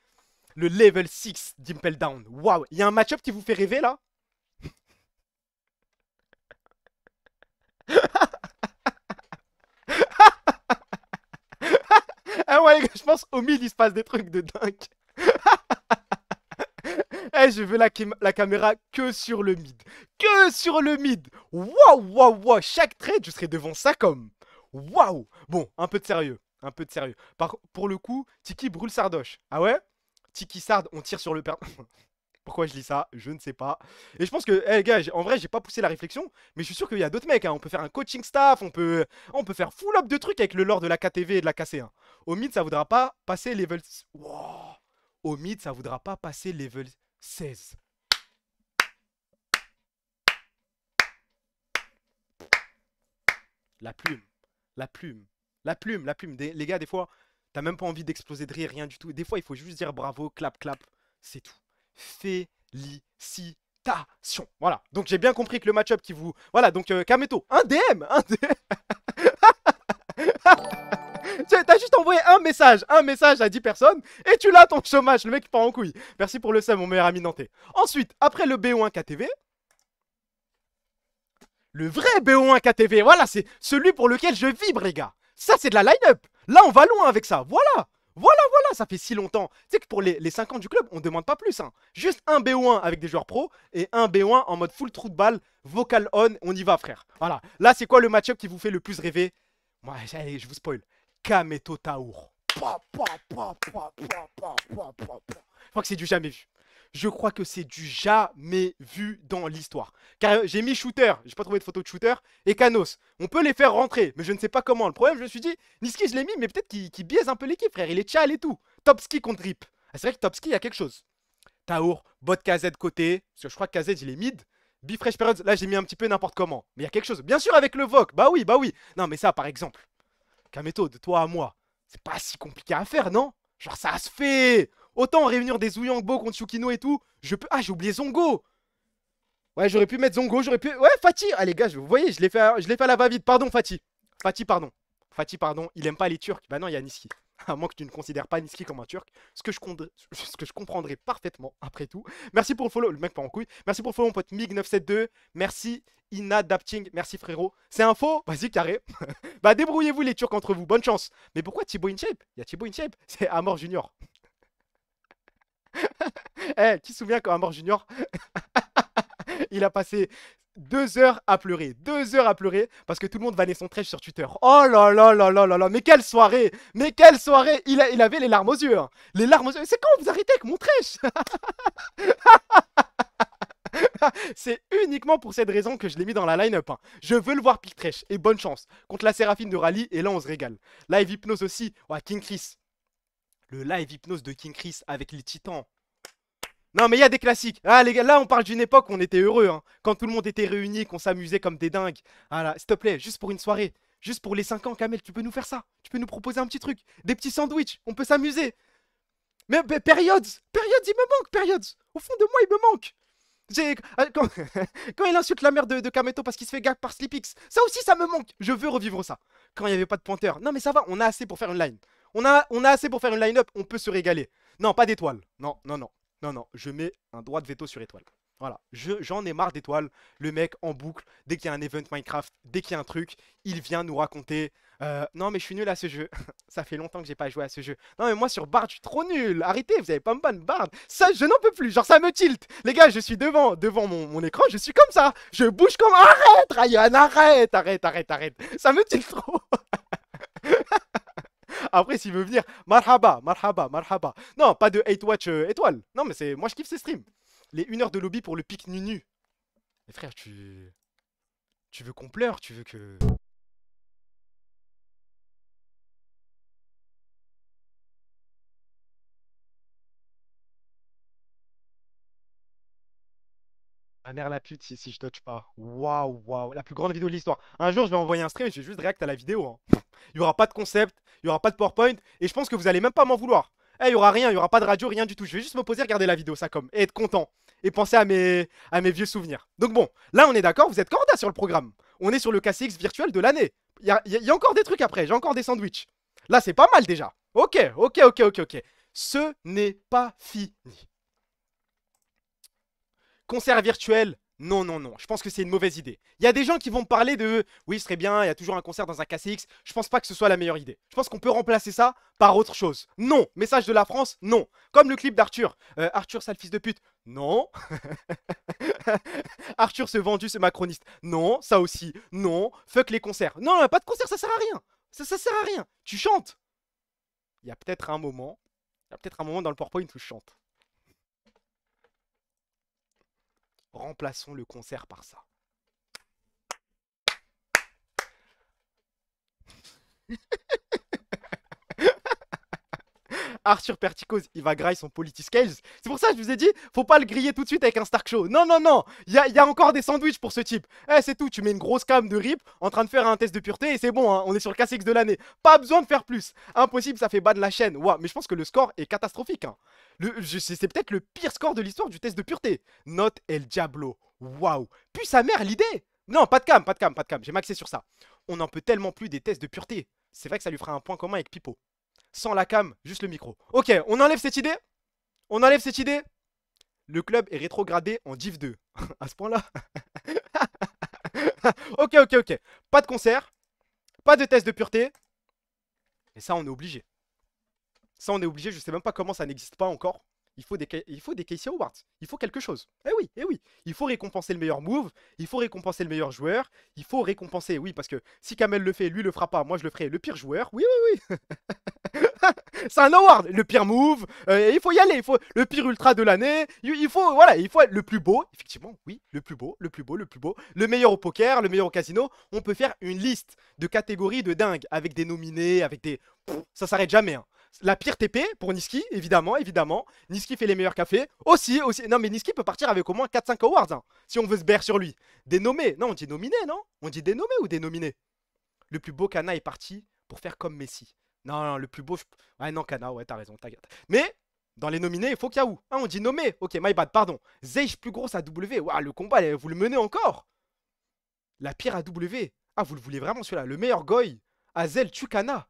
Speaker 1: Le level 6 d'Impel Down. Waouh. Il y a un match-up qui vous fait rêver là? Ah ouais, les gars, je pense au mid il se passe des trucs de dingue. Eh, je veux la caméra que sur le mid. Que sur le mid. Waouh. Chaque trade, je serai devant ça comme. Waouh. Bon, un peu de sérieux. Pour le coup, Tiki brûle Sardoche. Ah ouais? Tiki Sard, on tire sur le perdant. Pourquoi je lis ça? Je ne sais pas. Et je pense que, les gars, en vrai, j'ai pas poussé la réflexion. Mais je suis sûr qu'il y a d'autres mecs. Hein. On peut faire un coaching staff. On peut faire full up de trucs avec le lore de la KTV et de la KC1. Au mid, ça voudra pas passer level... Wow. Au mid, ça voudra pas passer level 16. La plume. Les gars, des fois, t'as même pas envie d'exploser de rire, rien du tout. Des fois, il faut juste dire bravo, clap. C'est tout. Félicitations. Voilà. Donc, j'ai bien compris que le match-up qui vous... Voilà, donc, Kameto, un DM. T'as juste envoyé un message à 10 personnes et tu l'as ton chômage, le mec part en couille. Merci pour le seum, mon meilleur ami nantais. Ensuite, après le BO1 KTV, le vrai BO1 KTV, voilà, c'est celui pour lequel je vibre, les gars. Ça, c'est de la line-up. Là, on va loin avec ça. Voilà, ça fait si longtemps. Tu sais que pour les 5 ans du club, on demande pas plus. Hein. Juste un BO1 avec des joueurs pro et un BO1 en mode full trou de balle, vocal on, on y va, frère. Voilà, là, c'est quoi le match-up qui vous fait le plus rêver? Moi, allez, je vous spoil. Kameto Taour. Je crois que c'est du jamais vu. Je crois que c'est du jamais vu dans l'histoire. Car j'ai mis Shooter, j'ai pas trouvé de photo de Shooter, et Kanos. On peut les faire rentrer, mais je ne sais pas comment. Le problème, je me suis dit, Niski, je l'ai mis, mais peut-être qu'il biaise un peu l'équipe, frère. Il est tchal et tout. Topski contre Rip. Ah, c'est vrai que Topski, il y a quelque chose. Taour, bot KZ côté, parce que je crois que KZ, il est mid. Bifresh Periods, là, j'ai mis un petit peu n'importe comment. Mais il y a quelque chose. Bien sûr, avec le Vogue. Bah oui. Non, mais ça, par exemple. Kameto, de toi à moi, c'est pas si compliqué à faire, non? Genre, ça se fait. Autant réunir des Ouyangbo contre Yukino et tout, je peux... Ah, j'ai oublié Zongo. Ouais, j'aurais pu mettre Zongo, j'aurais pu... Ouais, Fatih. Ah, les gars, vous voyez, je l'ai fait à la va-vite. Pardon, Fatih. Fatih, pardon. Fatih, pardon. Il aime pas les Turcs. Bah non, il y a Niski. À moins que tu ne considères pas Niski comme un Turc. Ce que je comprendrais parfaitement, après tout. Merci pour le follow. Le mec part en couille. Merci pour le follow, mon pote Mig972. Merci, Inadapting. Merci, frérot. C'est un faux. Vas-y, carré. Bah, débrouillez-vous, les Turcs, entre vous. Bonne chance. Mais pourquoi Thibaut InShape? Il y a Thibaut InShape. C'est Amor Junior. Eh, qui se souvient quand Amor Junior il a passé 2 heures à pleurer. 2 heures à pleurer parce que tout le monde vannait son trèche sur Twitter. Oh là là là là là là. Mais quelle soirée. Mais quelle soirée. Il avait les larmes aux yeux. Hein. Les larmes aux yeux. C'est quand vous arrêtez avec mon trèche? C'est uniquement pour cette raison que je l'ai mis dans la line-up. Hein. Je veux le voir pick trèche. Et bonne chance. Contre la Séraphine de Rally. Et là, on se régale. Live Hypnose aussi. Oh, King Chris. Le live Hypnose de King Chris avec les titans. Non, mais il y a des classiques. Ah, les gars, là, on parle d'une époque où on était heureux. Hein. Quand tout le monde était réuni, qu'on s'amusait comme des dingues. Ah là, s'il te plaît, juste pour une soirée. Juste pour les 5 ans, Kamel, tu peux nous faire ça. Tu peux nous proposer un petit truc. Des petits sandwichs. On peut s'amuser. Mais Periods, il me manque, Periods. Au fond de moi, il me manque. Quand il insulte la mère de Kameto parce qu'il se fait gag par Sleepix. Ça aussi, ça me manque. Je veux revivre ça. Quand il n'y avait pas de pointeur. Non, mais ça va, on a assez pour faire une line. On a assez pour faire une line-up. On peut se régaler. Non, pas d'étoiles. Non, non, non. Non, non, je mets un droit de veto sur étoile. Voilà, j'en ai marre d'étoiles. Le mec en boucle, dès qu'il y a un event Minecraft, dès qu'il y a un truc, il vient nous raconter non mais je suis nul à ce jeu. Ça fait longtemps que j'ai pas joué à ce jeu. Non mais moi sur Bard, je suis trop nul. Arrêtez, vous avez pas me ban Bard. Ça, je n'en peux plus. Genre ça me tilt. Les gars, je suis devant mon écran, je suis comme ça. Je bouge comme... Arrête, Ryan, arrête. Ça me tilt trop. Après, s'il veut venir, marhaba. Non, pas de hate watch étoile. Non, mais c'est moi, je kiffe ces streams. Les 1 heure de lobby pour le pic nu. Mais frère, tu veux qu'on pleure? Tu veux que... Ma mère la pute si je dodge pas. Waouh. La plus grande vidéo de l'histoire. Un jour, je vais envoyer un stream et je vais juste react à la vidéo. Hein. Il n'y aura pas de concept, il n'y aura pas de PowerPoint. Et je pense que vous allez même pas m'en vouloir. Il n'y aura rien, il n'y aura pas de radio, rien du tout. Je vais juste me poser, regarder la vidéo, ça comme. Et être content. Et penser à mes vieux souvenirs. Donc bon, là on est d'accord, vous êtes corda sur le programme. On est sur le KCX virtuel de l'année. Il y a encore des trucs après, j'ai encore des sandwichs. Là c'est pas mal déjà. Ok. Ce n'est pas fini. Concert virtuel, non. Je pense que c'est une mauvaise idée. Il y a des gens qui vont me parler de... Oui, ce serait bien, il y a toujours un concert dans un KCX. Je pense pas que ce soit la meilleure idée. Je pense qu'on peut remplacer ça par autre chose. Non. Message de la France, non. Comme le clip d'Arthur. Arthur, sale fils de pute. Non. Arthur, ce vendu, ce macroniste. Non, ça aussi. Non. Fuck les concerts. Non, pas de concert, ça sert à rien. Ça sert à rien. Tu chantes. Il y a peut-être un moment... dans le PowerPoint où je chante. Remplaçons le concert par ça. Arthur Perticose, il va grailler son Politiscales. C'est pour ça que je vous ai dit, faut pas le griller tout de suite avec un Stark Show. Non. Il y a encore des sandwichs pour ce type. C'est tout, tu mets une grosse cam de rip en train de faire un test de pureté et c'est bon, hein, on est sur le KCX de l'année. Pas besoin de faire plus. Impossible, ça fait ban de la chaîne. Ouah, mais je pense que le score est catastrophique. Hein. C'est peut-être le pire score de l'histoire du test de pureté. Note El Diablo. Waouh. Puis sa mère, l'idée. Non, pas de cam. J'ai maxé sur ça. On n'en peut tellement plus des tests de pureté. C'est vrai que ça lui fera un point commun avec Pipo. Sans la cam, juste le micro. Ok, on enlève cette idée. Le club est rétrogradé en Div 2. À ce point-là. Ok. Pas de concert. Pas de test de pureté. Et ça, on est obligé. Je sais même pas comment ça n'existe pas encore. Il faut des KC Awards. Il faut quelque chose. Eh oui. Il faut récompenser le meilleur move. Il faut récompenser le meilleur joueur. Il faut récompenser, oui, parce que si Kamel le fait, lui le fera pas. Moi, je le ferai le pire joueur. Oui. C'est un award. Le pire move. Il faut y aller. Il faut le pire ultra de l'année. Il faut être le plus beau. Effectivement, oui. Le plus beau. Le meilleur au poker, le meilleur au casino. On peut faire une liste de catégories de dingue. Avec des nominés, avec des... ça s'arrête jamais, hein. La pire TP pour Niski, évidemment. Niski fait les meilleurs cafés. Aussi. Non, mais Niski peut partir avec au moins 4-5 awards, hein, si on veut se baire sur lui. Dénommé. Non, on dit nominé, non? On dit dénommé ou dénominé? Le plus beau Kana est parti pour faire comme Messi. Non, le plus beau... Ouais, non, Kana, ouais, t'as raison, t'inquiète. Mais Dans les nominés, il faut qu'il y a où? Ah, on dit nommé. Ok, my bad, pardon. Zeish plus grosse AW. Waouh, le combat, vous le menez encore? La pire AW. Ah, vous le voulez vraiment celui-là? Le meilleur Goy. Azel Tukana.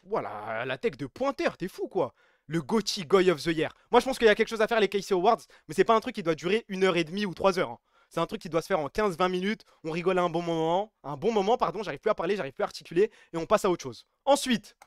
Speaker 1: Voilà, la tech de pointeur, t'es fou quoi. Le Gotti Goy of the Year. Moi, je pense qu'il y a quelque chose à faire les KC Awards, mais c'est pas un truc qui doit durer 1h30 ou 3 heures. Hein. C'est un truc qui doit se faire en 15-20 minutes. On rigole un bon moment, pardon, j'arrive plus à parler, j'arrive plus à articuler, et on passe à autre chose. Ensuite,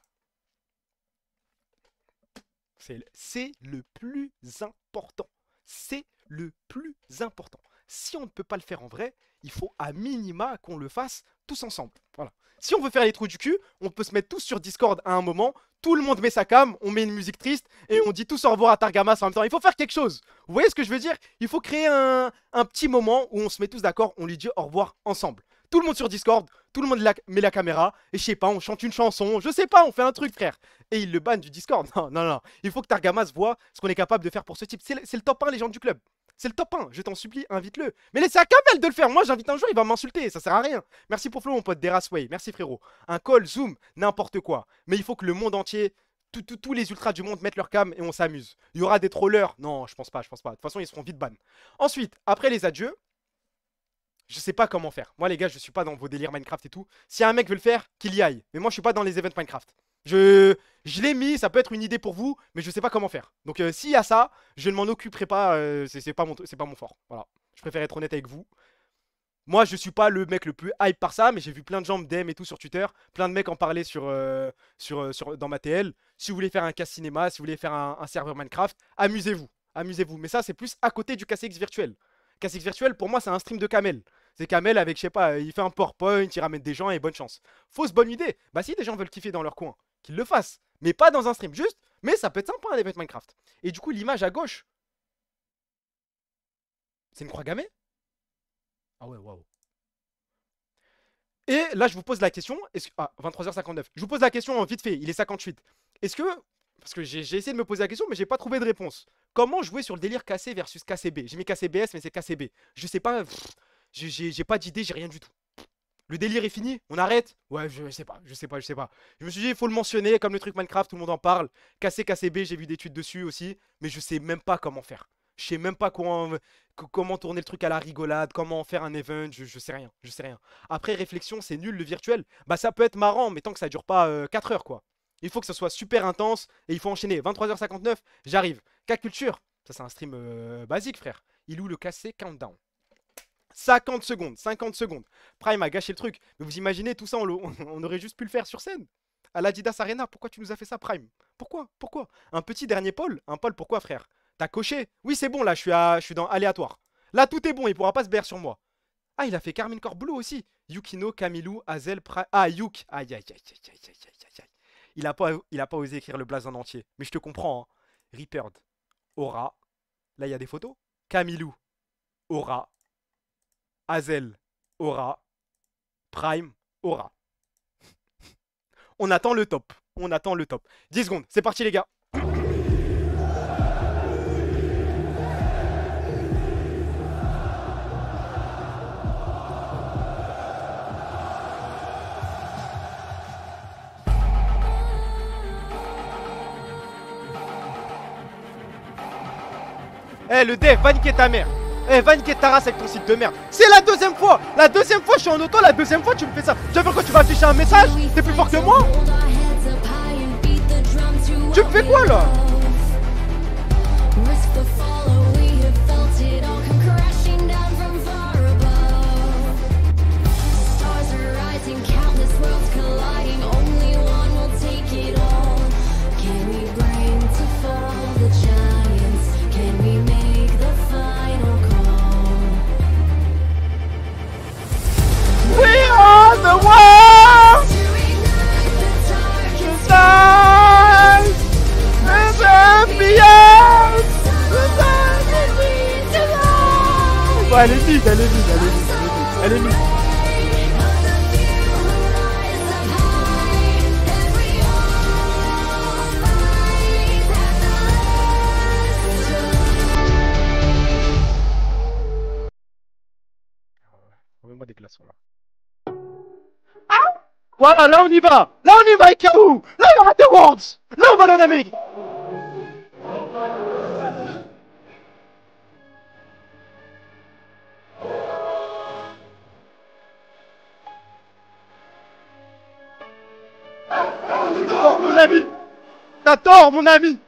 Speaker 1: c'est le plus important. C'est le plus important. Si on ne peut pas le faire en vrai, il faut à minima qu'on le fasse tous ensemble. Voilà. Si on veut faire les trous du cul, on peut se mettre tous sur Discord à un moment, tout le monde met sa cam, on met une musique triste et on dit tous au revoir à Targamas en même temps. Il faut faire quelque chose. Vous voyez ce que je veux dire? Il faut créer un petit moment où on se met tous d'accord, on lui dit au revoir ensemble. Tout le monde sur Discord, tout le monde met la caméra et je sais pas, on chante une chanson, je sais pas, on fait un truc frère. Et il le banne du Discord. Non, non, non. Il faut que Targamas voit ce qu'on est capable de faire pour ce type. C'est le top 1 légende du club. C'est le top 1, je t'en supplie, invite-le. Mais laissez à Kamel de le faire, moi j'invite un jour, il va m'insulter, ça sert à rien. Merci pour Flo, mon pote, Derasway, merci frérot. Un call, zoom, n'importe quoi. Mais il faut que le monde entier, tous les ultras du monde mettent leur cam et on s'amuse. Il y aura des trollers, non, je pense pas, je pense pas. De toute façon, ils seront vite ban. Ensuite, après les adieux, je sais pas comment faire. Moi les gars, je suis pas dans vos délires Minecraft et tout. Si un mec veut le faire, qu'il y aille. Mais moi je suis pas dans les events Minecraft. Je l'ai mis, ça peut être une idée pour vous, mais je sais pas comment faire. Donc s'il y a ça, je ne m'en occuperai pas, c'est pas mon fort. Voilà, je préfère être honnête avec vous. Moi je suis pas le mec le plus hype par ça, mais j'ai vu plein de gens me DM et tout sur Twitter, plein de mecs en parler dans ma TL. Si vous voulez faire un casse cinéma, si vous voulez faire un serveur Minecraft, amusez-vous, amusez-vous. Mais ça c'est plus à côté du KCX virtuel. KCX virtuel pour moi c'est un stream de Kamel. C'est Kamel avec, je sais pas, il fait un PowerPoint, il ramène des gens et bonne chance. Fausse bonne idée. Bah si des gens veulent kiffer dans leur coin, qu'ils le fassent. Mais pas dans un stream, juste. Mais ça peut être sympa un event Minecraft. Et du coup, l'image à gauche, c'est une croix gammée? Ah ouais, waouh. Et là, je vous pose la question. Ah, 23h59. Je vous pose la question vite fait. Il est 58. Est-ce que... Parce que j'ai essayé de me poser la question, mais j'ai pas trouvé de réponse. Comment jouer sur le délire KC versus KCB? J'ai mis KCBS, mais c'est KCB. Je sais pas... J'ai pas d'idée, j'ai rien du tout. Le délire est fini? On arrête? Ouais, je sais pas. Je me suis dit, il faut le mentionner, comme le truc Minecraft, tout le monde en parle. KCB, j'ai vu des tweets dessus aussi, mais je sais même pas comment faire. Je sais même pas comment tourner le truc à la rigolade, comment faire un event, je sais rien, Après, réflexion, c'est nul le virtuel. Bah ça peut être marrant, mais tant que ça dure pas 4 heures quoi. Il faut que ça soit super intense, et il faut enchaîner. 23h59, j'arrive. K-Culture, ça c'est un stream basique frère. Il est où le KC Countdown? 50 secondes. Prime a gâché le truc. Mais vous imaginez tout ça, on aurait juste pu le faire sur scène. À l'Adidas Arena, pourquoi tu nous as fait ça, Prime? Pourquoi? Un petit dernier Paul? Un Paul, pourquoi, frère? T'as coché? Oui, c'est bon, là, je suis dans aléatoire. Là, tout est bon, il pourra pas se BR sur moi. Ah, il a fait Carmine Corbeau aussi. Yukino, Camilou, Azel, Prime... Ah, Yuk. Aïe. Il a pas osé écrire le blaze en entier. Mais je te comprends, hein. Reapered. Aura. Là, il y a des photos. Camilou. Aura. Azel, Aura, Prime, Aura. On attend le top. 10 secondes, c'est parti les gars. Eh le dev, va niquer ta mère. Eh, va niquer ta race avec ton site de merde. C'est la deuxième fois. Je suis en auto, la deuxième fois tu me fais ça. Tu vas faire quoi? Tu vas afficher un message? T'es plus fort que moi? Tu me fais quoi là? The world tonight, the champions, bon, elle est vide. Remets-moi des glaçons là. Voilà, là on y va, KO. Là il y aura des Worlds. Là on va aller en Amérique. tort, mon ami. T'as tort, mon ami.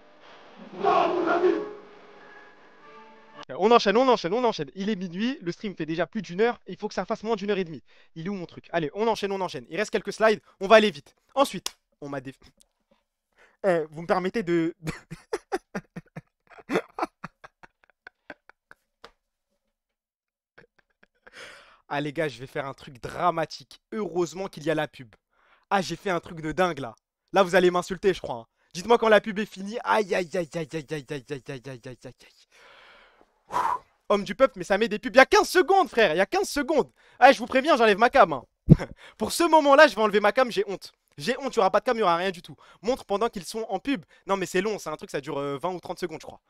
Speaker 1: On enchaîne, on enchaîne, on enchaîne. Il est minuit, le stream fait déjà plus d'1 heure. Il faut que ça fasse moins d'1 h 30. Il est où mon truc? Allez, on enchaîne, on enchaîne. Il reste quelques slides, on va aller vite. Ensuite, on m'a défait. Vous me permettez de... Ah les gars, je vais faire un truc dramatique. Heureusement qu'il y a la pub. Ah, j'ai fait un truc de dingue là. Là, vous allez m'insulter, je crois. Hein. Dites-moi quand la pub est finie. Aïe, aïe, aïe, aïe, aïe, aïe, aïe, aïe, aïe, aïe, aïe, aïe. Homme du peuple, mais ça met des pubs. Il y a 15 secondes, frère. Il y a 15 secondes. Ah, je vous préviens, j'enlève ma cam. Hein. Pour ce moment-là, je vais enlever ma cam, j'ai honte. J'ai honte, il n'y aura pas de cam, il n'y aura rien du tout. Montre pendant qu'ils sont en pub. Non, mais c'est long, c'est un truc, ça dure 20 ou 30 secondes, je crois.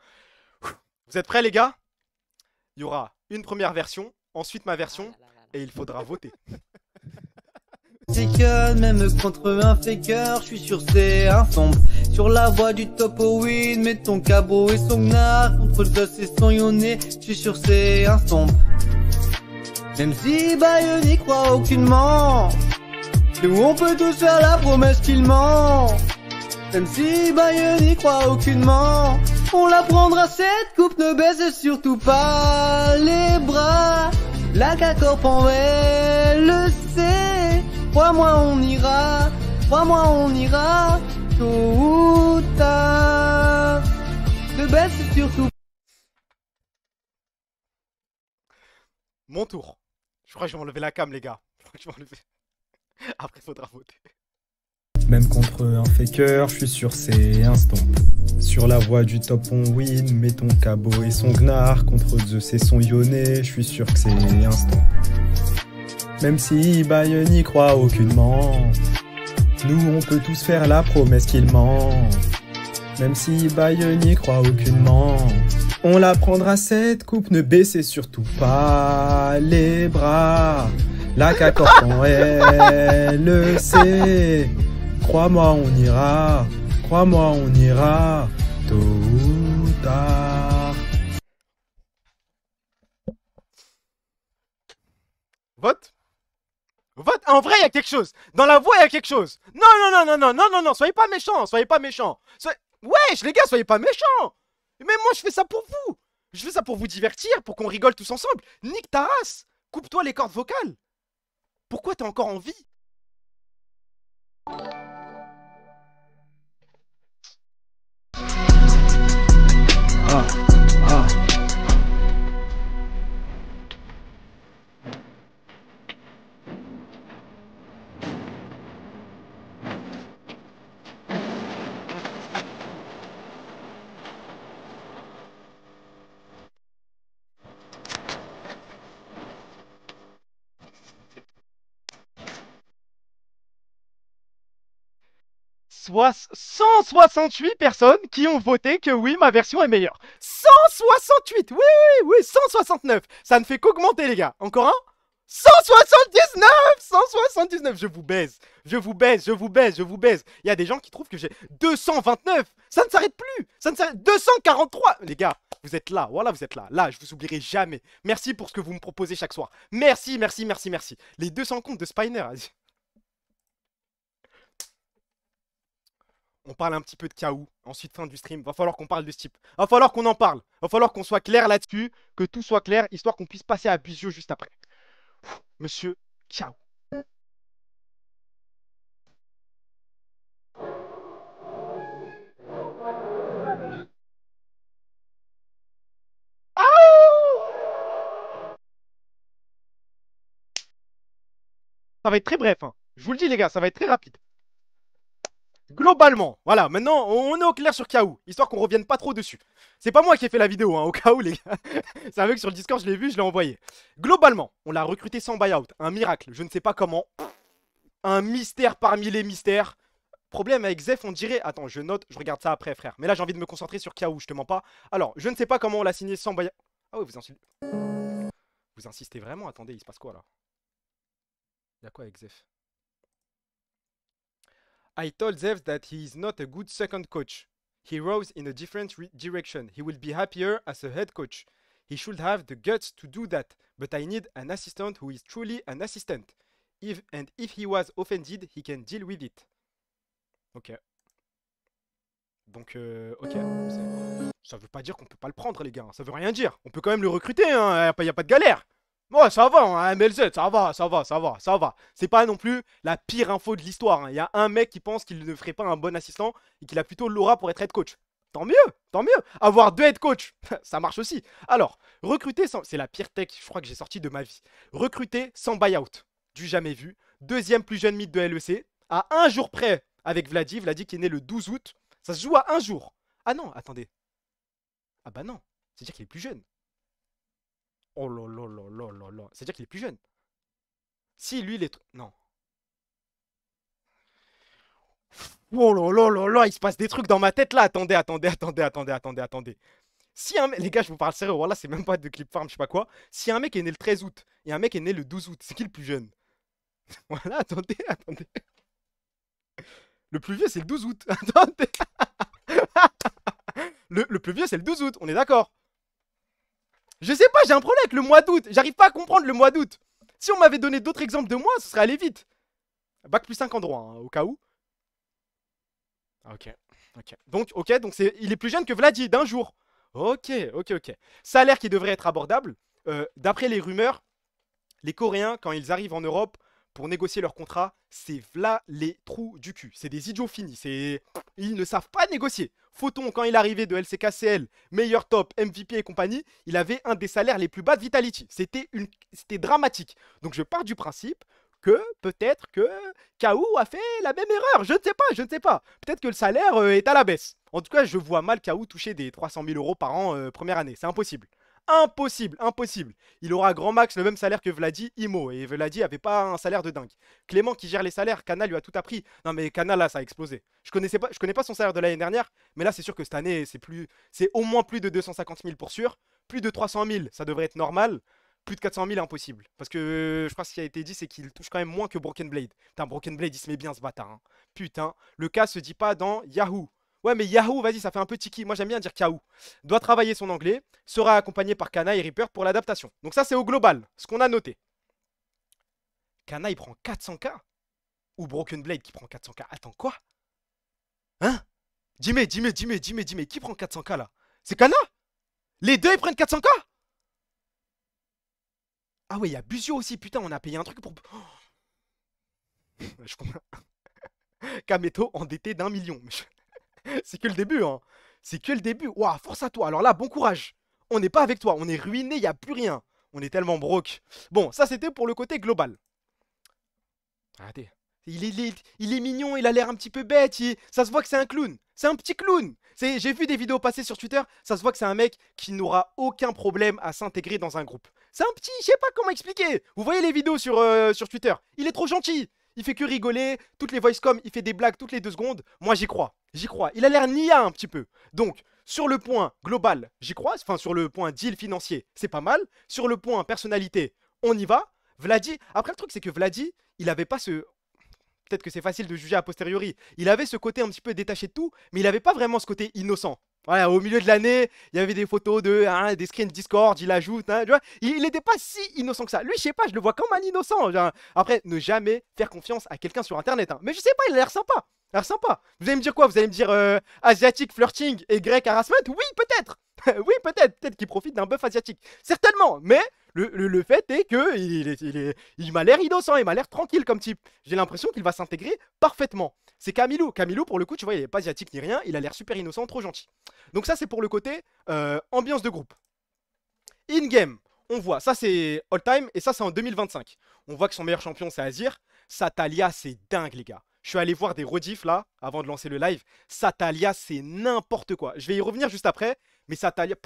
Speaker 1: Vous êtes prêts, les gars? Il y aura une première version, ensuite ma version, et il faudra voter.
Speaker 17: Même contre un faker, je suis sur C1 sombre. Sur la voie du top au win, mets ton cabot et son gnar. Contre le dos et son yonné, je suis sur C1 sombre. Même si Bayeux n'y croit aucunement, nous on peut tous faire la promesse qu'il ment. Même si Bayeux n'y croit aucunement, on la prendra cette coupe, ne baisse surtout pas les bras. La K-Corp en elle le sait. Crois-moi on ira, crois-moi on ira, tôt ou tard. Ne baisse surtout.
Speaker 1: Mon tour. Je crois que je vais enlever la cam, les gars. Je crois que je vais enlever. Après, il faudra voter.
Speaker 9: Même contre un faker, je suis sur ces instants. Sur la voie du top on win, mets ton cabot et son gnar. Contre Zeus et son yonné, je suis sûr que c'est instant. Même si Bayeux n'y croit aucunement, nous on peut tous faire la promesse qu'il ment. Même si Bayeux n'y croit aucunement, on la prendra cette coupe, ne baissez surtout pas les bras. La K-Corp en elle le sait. Crois-moi on ira, crois-moi on ira, tôt ou tard.
Speaker 1: Vote. Vote. En vrai, il y a quelque chose. Dans la voix, il y a quelque chose. Non, non, non, non, non, non, non, non. Soyez pas méchants. Soyez pas méchants. Wesh, les gars, soyez pas méchants. Mais moi, je fais ça pour vous. Je fais ça pour vous divertir, pour qu'on rigole tous ensemble. Nique ta race. Coupe-toi les cordes vocales. Pourquoi t'es encore en vie?
Speaker 15: Ah.
Speaker 1: 168 personnes qui ont voté que oui, ma version est meilleure. 168. Oui, oui, oui, 169. Ça ne fait qu'augmenter, les gars. Encore un? 179. 179. Je vous baise. Je vous baise, je vous baise, je vous baise. Il y a des gens qui trouvent que j'ai 229. Ça ne s'arrête plus. Ça ne s'arrête... 243. Les gars, vous êtes là. Voilà, vous êtes là. Là, je vous oublierai jamais. Merci pour ce que vous me proposez chaque soir. Merci, merci, merci, merci. Les 200 comptes de Spiner. On parle un petit peu de Kaou, ensuite fin du stream. Va falloir qu'on parle de ce type. Va falloir qu'on en parle. Va falloir qu'on soit clair là-dessus, que tout soit clair, histoire qu'on puisse passer à Busio juste après. Monsieur Kaou. Ça va être très bref, hein. Je vous le dis les gars, ça va être très rapide. Globalement, voilà, maintenant on est au clair sur Kaou, histoire qu'on revienne pas trop dessus. C'est pas moi qui ai fait la vidéo, hein, au cas où les gars. C'est un mec sur le Discord, je l'ai vu, je l'ai envoyé. Globalement, on l'a recruté sans buyout, un miracle, je ne sais pas comment. Un mystère parmi les mystères. Problème avec Zef, on dirait... Attends, je note, je regarde ça après frère. Mais là j'ai envie de me concentrer sur Kaou, je te mens pas. Alors, je ne sais pas comment on l'a signé sans buyout. Ah oui, vous insistez vraiment, attendez, il se passe quoi là? Y'a quoi avec Zef? I told Zev that he is not a good second coach. He rose in a different direction. He will be happier as a head coach. He should have the guts to do that. But I need an assistant who is truly an assistant. If he was offended, he can deal with it. Ok. Donc, ok. Ça veut pas dire qu'on peut pas le prendre, les gars. Ça veut rien dire. On peut quand même le recruter, hein. Y a pas de galère. Ouais, ça va, hein, MLZ, ça va. C'est pas non plus la pire info de l'histoire. Il y a un mec qui pense qu'il ne ferait pas un bon assistant et qu'il a plutôt l'aura pour être head coach. Tant mieux, tant mieux. Avoir 2 head coach, ça marche aussi. Alors, recruter sans... C'est la pire tech, je crois, que j'ai sorti de ma vie. Recruter sans buyout. Du jamais vu. Deuxième plus jeune mythe de LEC. À un jour près avec Vladi. Vladi qui est né le 12 août. Ça se joue à un jour. Ah non, attendez. Ah bah non. C'est-à-dire qu'il est plus jeune. Oh là là là là là là. C'est-à-dire qu'il est plus jeune. Si, lui, il est... Non. Oh là là là là, il se passe des trucs dans ma tête là. Attendez. Si un mec... Les gars, je vous parle sérieux. Voilà, c'est même pas de clip farm, je sais pas quoi. Si un mec est né le 13 août et un mec est né le 12 août, c'est qui le plus jeune? Voilà, attendez. Le plus vieux, c'est le 12 août. Attendez. Le plus vieux, c'est le 12 août. On est d'accord? Je sais pas, j'ai un problème avec le mois d'août. J'arrive pas à comprendre le mois d'août. Si on m'avait donné d'autres exemples de mois, ce serait allé vite. Bac plus 5 en droit, hein, au cas où. Ok. Donc, il est plus jeune que Vladi, d'un jour. Ok. Salaire qui devrait être abordable. D'après les rumeurs, les Coréens, quand ils arrivent en Europe pour négocier leur contrat, c'est v'là les trous du cul. C'est des idiots finis. Ils ne savent pas négocier. Photon, quand il arrivait de LCKCL, meilleur top, MVP et compagnie, il avait un des salaires les plus bas de Vitality. C'était dramatique. Donc je pars du principe que peut-être que KO a fait la même erreur. Je ne sais pas. Peut-être que le salaire est à la baisse. En tout cas, je vois mal KO toucher des 300 000 € par an première année. C'est impossible. Impossible. Il aura grand max le même salaire que Vladi, Imo. Et Vladi avait pas un salaire de dingue. Clément qui gère les salaires, Canal lui a tout appris. Non mais Canal là, ça a explosé. Je connais pas son salaire de l'année dernière, mais là c'est sûr que cette année c'est au moins plus de 250 000 pour sûr. Plus de 300 000, ça devrait être normal. Plus de 400 000, impossible. Parce que je crois que ce qui a été dit, c'est qu'il touche quand même moins que Broken Blade. Putain, Broken Blade, il se met bien ce bâtard. Hein. Putain, le cas se dit pas dans Yahoo. Ouais, mais Yahoo, vas-y, ça fait un peu tiki. Moi, j'aime bien dire Yahoo. Doit travailler son anglais. Sera accompagné par Kana et Reaper pour l'adaptation. Donc ça, c'est au global, ce qu'on a noté. Kana, il prend 400K? Ou Broken Blade qui prend 400K? Attends, quoi? Hein? Dis-moi, qui prend 400K là? C'est Kana? Les deux, ils prennent 400K? Ah ouais, il y a Busio aussi. Putain, on a payé un truc pour... Oh. Je comprends. Kameto endetté d'1 million. C'est que le début, hein. C'est que le début. Ouah, force à toi. Alors là, bon courage. On n'est pas avec toi. On est ruiné, il n'y a plus rien. On est tellement broke. Bon, ça, c'était pour le côté global. Regardez. Il est mignon, il a l'air un petit peu bête. Ça se voit que c'est un clown. C'est un petit clown. J'ai vu des vidéos passer sur Twitter. Ça se voit que c'est un mec qui n'aura aucun problème à s'intégrer dans un groupe. C'est un petit... Je sais pas comment expliquer. Vous voyez les vidéos sur Twitter. Il est trop gentil. Il fait que rigoler, toutes les voice-com, il fait des blagues toutes les 2 secondes. Moi, j'y crois. Il a l'air nia un petit peu. Donc, sur le point global, j'y crois. Enfin, sur le point deal financier, c'est pas mal. Sur le point personnalité, on y va. Vladi, après le truc, c'est que Vladi, il avait pas ce... Peut-être que c'est facile de juger a posteriori. Il avait ce côté un petit peu détaché de tout, mais il avait pas vraiment ce côté innocent. Voilà, au milieu de l'année, il y avait des photos des screens Discord, il ajoute, tu vois, il n'était pas si innocent que ça. Lui, je sais pas, je le vois comme un innocent. Après, ne jamais faire confiance à quelqu'un sur Internet. Hein. Mais je sais pas, il a l'air sympa. Vous allez me dire quoi? Vous allez me dire asiatique flirting et grec harassment? Oui, peut-être. Oui, peut-être qu'il profite d'un buff asiatique. Certainement, mais le fait est que il m'a l'air innocent, il m'a l'air tranquille comme type. J'ai l'impression qu'il va s'intégrer parfaitement. C'est Camilo. Camilo, pour le coup, tu vois, il n'est pas asiatique ni rien. Il a l'air super innocent, trop gentil. Donc ça, c'est pour le côté ambiance de groupe. In-game, on voit, ça c'est all-time et ça c'est en 2025. On voit que son meilleur champion, c'est Azir. Satalia, c'est dingue, les gars. Je suis allé voir des rediffs là, avant de lancer le live. Satalia, c'est n'importe quoi. Je vais y revenir juste après. Mais Satalia,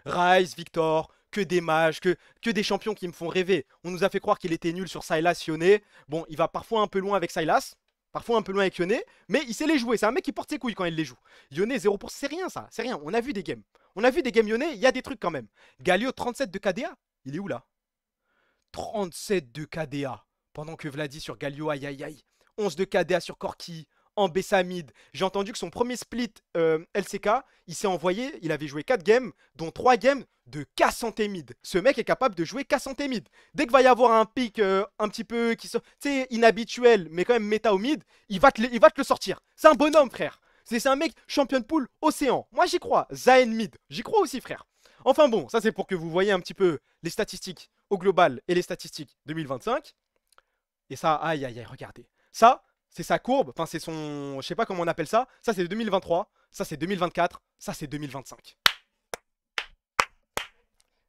Speaker 1: Ryze, Victor, que des mages, que des champions qui me font rêver. On nous a fait croire qu'il était nul sur Sylas, Yone. Bon, il va parfois un peu loin avec Sylas. Parfois un peu loin avec Yone. Mais il sait les jouer. C'est un mec qui porte ses couilles quand il les joue. Yone, 0%. C'est rien ça. C'est rien. On a vu des games. Yone. Il y a des trucs quand même. Galio, 37 de KDA. Il est où là? 37 de KDA. Pendant que Vladi sur Galio, aïe aïe aïe. 11 de KDA sur Corki. en BSA mid. J'ai entendu que son premier split LCK, il s'est envoyé, il avait joué 4 games, dont 3 games de K-Santé mid. Ce mec est capable de jouer K-Santé mid. Dès qu'il va y avoir un pick un petit peu qui c'est inhabituel, mais quand même méta au mid, il va te le sortir. C'est un bonhomme, frère. C'est un mec champion de pool océan. Moi, j'y crois. Zayn mid. J'y crois aussi, frère. Enfin bon, ça c'est pour que vous voyez un petit peu les statistiques au global et les statistiques 2025. Et ça, aïe aïe aïe, regardez. Ça, c'est sa courbe, enfin c'est son... Je sais pas comment on appelle ça. Ça c'est 2023, ça c'est 2024, ça c'est 2025.